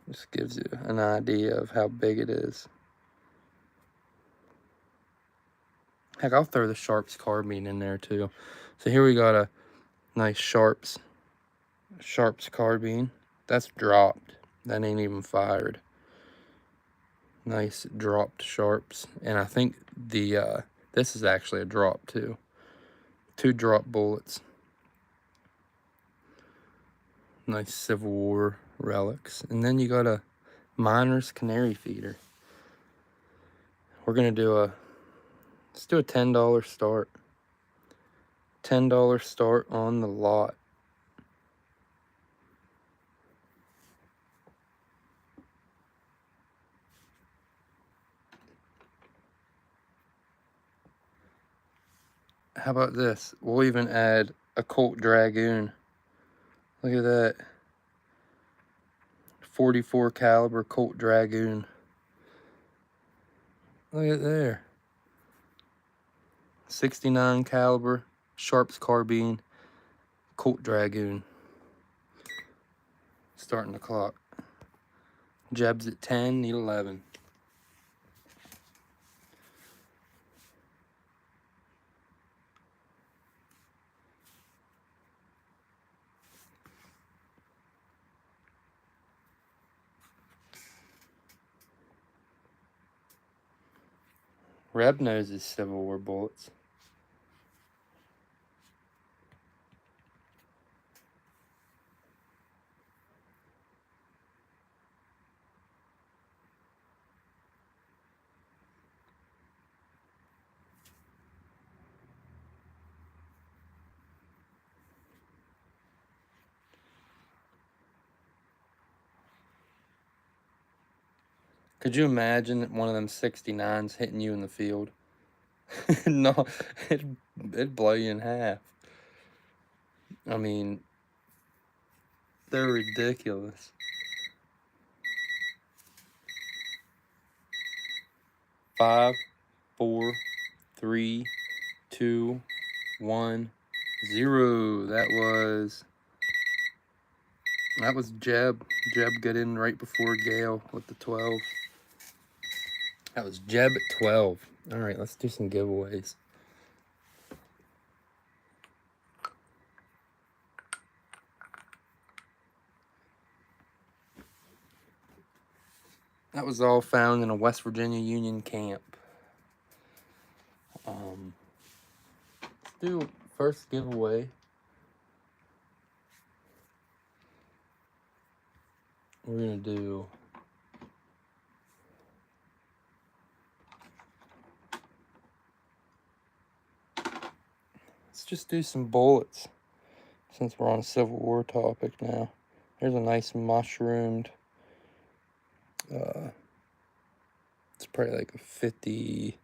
this gives you an idea of how big it is. Heck, I'll throw the Sharps carbine in there too. So here we got a nice Sharps carbine. That's dropped. That ain't even fired. Nice dropped Sharps. And I think the this is actually a drop too. 2 drop bullets. Nice Civil War relics. And then you got a miner's canary feeder. We're gonna do let's do a $10 start. $10 start on the lot. How about this? We'll even add a Colt Dragoon. Look at that. 44 caliber Colt Dragoon. Look at there. 69 caliber Sharps carbine Colt Dragoon. Starting the clock. Jeb's at 10, need 11. Reb knows his Civil War bullets. Could you imagine one of them 69s hitting you in the field? No, it'd blow you in half. I mean, they're ridiculous. Five, 4, 3, 2, 1, 0. That was Jeb. Jeb got in right before Gale with the 12. That was Jeb at 12. All right, let's do some giveaways. That was all found in a West Virginia Union camp. Let's do first giveaway. We're gonna do let's just do some bullets since we're on a Civil War topic now. Here's a nice mushroomed. It's probably like a 50.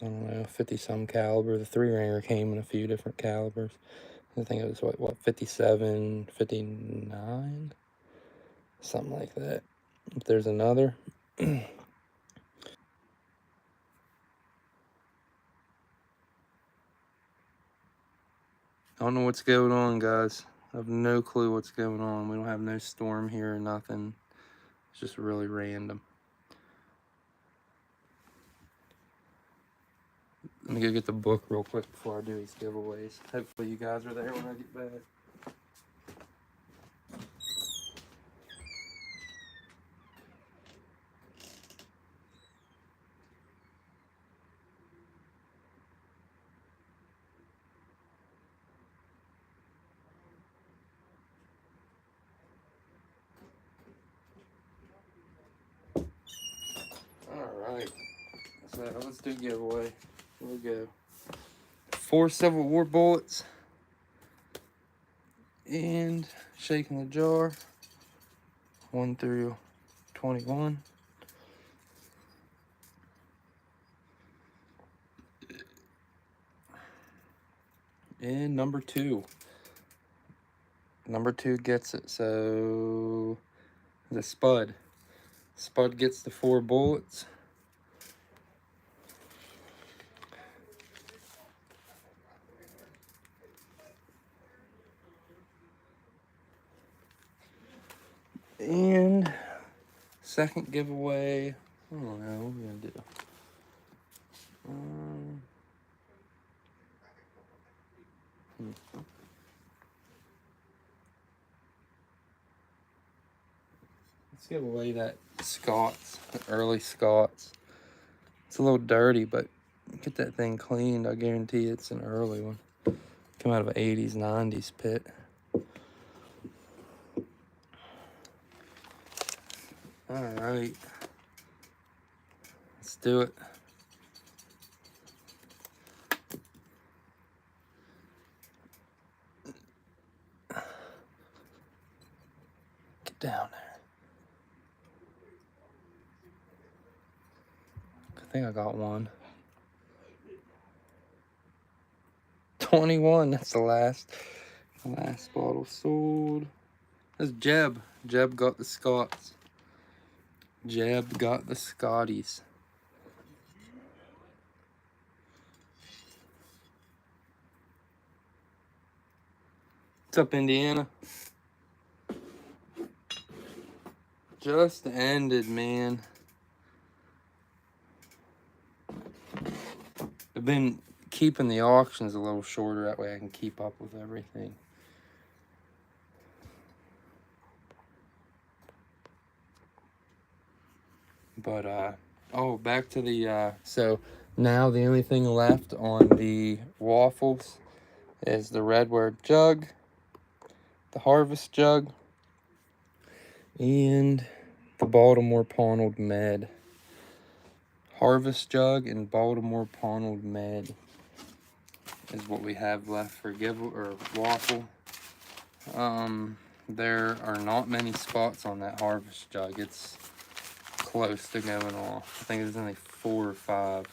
I don't know, 50 some caliber. The 3-ringer came in a few different calibers. I think it was what 57, 59, something like that. If there's another. I don't know what's going on, guys. I have no clue what's going on. We don't have no storm here or nothing. It's just really random. Let me go get the book real quick before I do these giveaways. Hopefully you guys are there when I get back. Alright. So let's do giveaway. Here we go. 4 Civil War bullets. And shaking the jar. 1 through 21. And number 2. Number 2 gets it. So the Spud. Spud gets the 4 bullets. And second giveaway, I don't know what we're gonna do. Let's give away that Scots, the early Scots. It's a little dirty, but get that thing cleaned. I guarantee it's an early one. Come out of an 80s, 90s pit. All right, let's do it. Get down there. I think I got one. 21, that's the last bottle sold. That's Jeb. Jeb got the Scots. Jeb got the Scotties. What's up, Indiana? Just ended, man. I've been keeping the auctions a little shorter, that way I can keep up with everything. But oh, back to the so now the only thing left on the waffles is the Redword jug, the Harvest jug, and the Baltimore Ponald Med. Harvest jug and Baltimore Ponald Med is what we have left for waffle. There are not many spots on that Harvest jug. It's close to going off. I think there's only 4 or 5.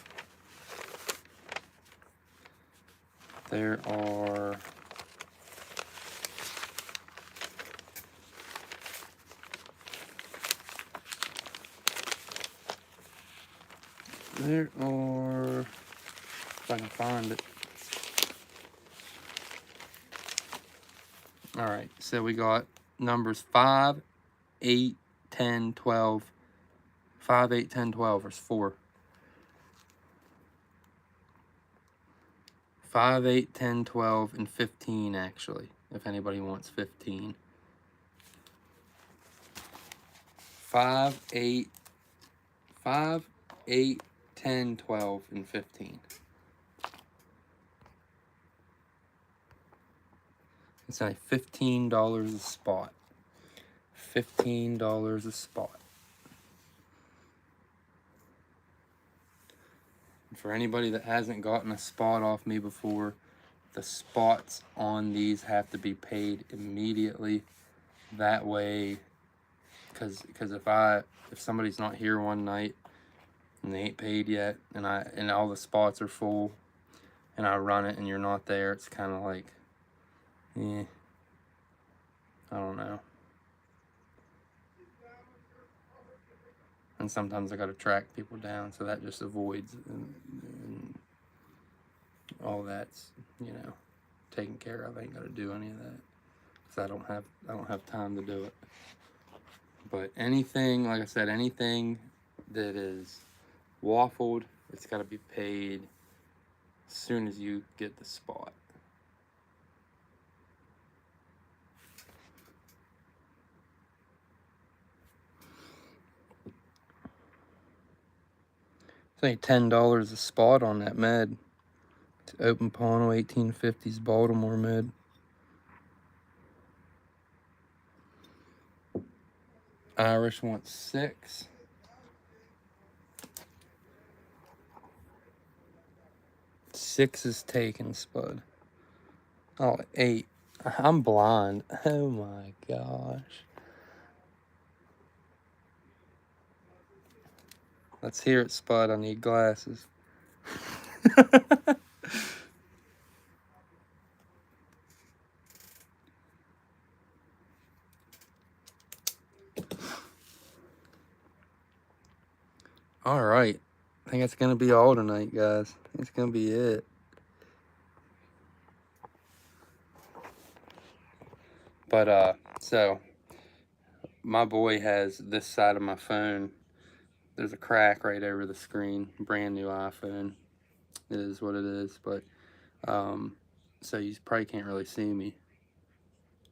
There are... if I can find it. All right, so we got numbers 5, 8, 10, 12. 5, 8, 10, 12 is 4. 5, 8, 10, 12, and 15, actually, if anybody wants 15. 5, 8, 10, 12, and 15. It's only $15 a spot. $15 a spot. And for anybody that hasn't gotten a spot off me before, the spots on these have to be paid immediately. That way, because if somebody's not here one night and they ain't paid yet, and all the spots are full, and I run it and you're not there, it's kind of like, I don't know. And sometimes I got to track people down, so that just avoids and all that's, taken care of. I ain't got to do any of that because I don't have time to do it. But anything, like I said, anything that is waffled, it's got to be paid as soon as you get the spot. It's only $10 a spot on that med. It's Open Pano 1850s Baltimore med. Irish wants 6. Six is taken, Spud. Oh, 8. I'm blind. Oh my gosh. Let's hear it, Spud. I need glasses. All right. I think that's going to be all tonight, guys. I think it's going to be it. But, so, my boy has this side of my phone. There's a crack right over the screen. Brand new iPhone. It is what it is. But, so you probably can't really see me.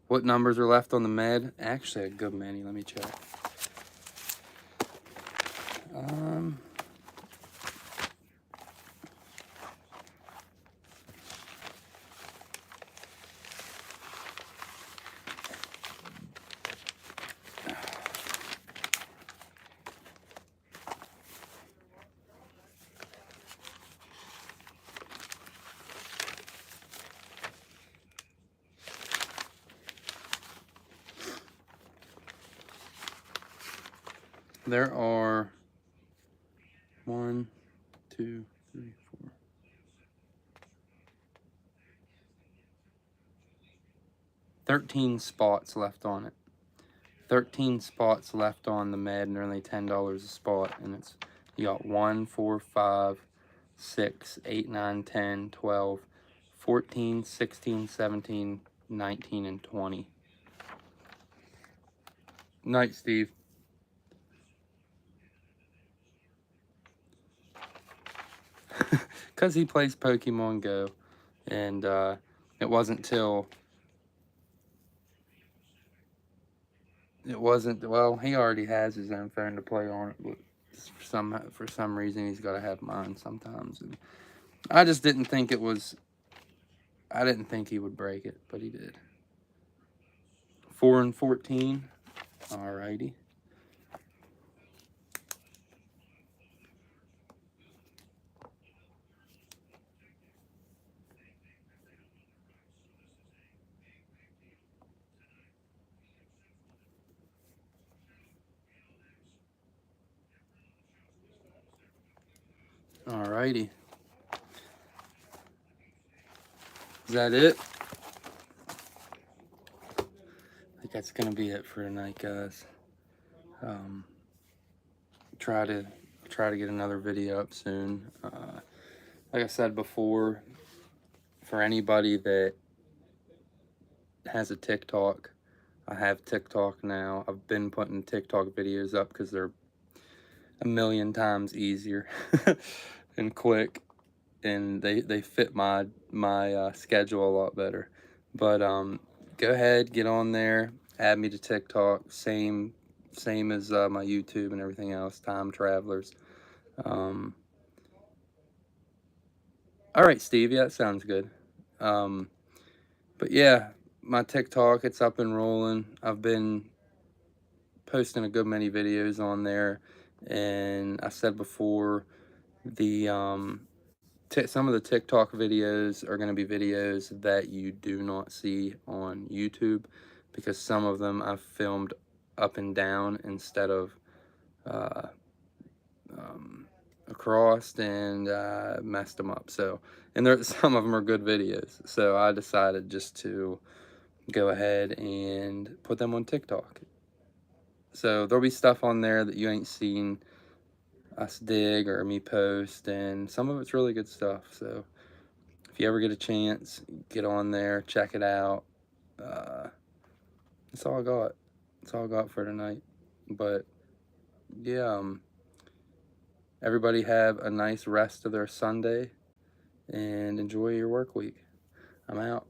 What numbers are left on the med? Actually, a good many. Let me check. There are 1, 2, 3, 4. 13 spots left on it. 13 spots left on the med, and they're only $10 a spot. And it's, you got 1, 4, 5, 6, 8, 9, 10, 12, 14, 16, 17, 19, and 20. Night, Steve. Because he plays Pokemon Go. And it wasn't till... well, he already has his own phone to play on it, but for some reason he's got to have mine sometimes. And I just didn't think it was... I didn't think he would break it, but he did. 4 and 14. Alrighty. Alrighty. Is that it? I think that's gonna be it for tonight, guys. Try to get another video up soon. Like I said before, for anybody that has a TikTok, I have TikTok now. I've been putting TikTok videos up because they're a million times easier and quick, and they fit my schedule a lot better. But go ahead, get on there, add me to TikTok. Same as my YouTube and everything else. Time Travelers. All right, Steve. Yeah, that sounds good. But yeah, my TikTok, it's up and rolling. I've been posting a good many videos on there, and I said before, the some of the TikTok videos are going to be videos that you do not see on YouTube, because some of them I've filmed up and down instead of uh, across, and messed them up. So, and there, some of them are good videos. So I decided just to go ahead and put them on TikTok. So there'll be stuff on there that you ain't seen us dig or me post, and some of it's really good stuff. So if you ever get a chance, get on there, check it out. That's all I got. That's all I got for tonight. But yeah, everybody have a nice rest of their Sunday and enjoy your work week. I'm out.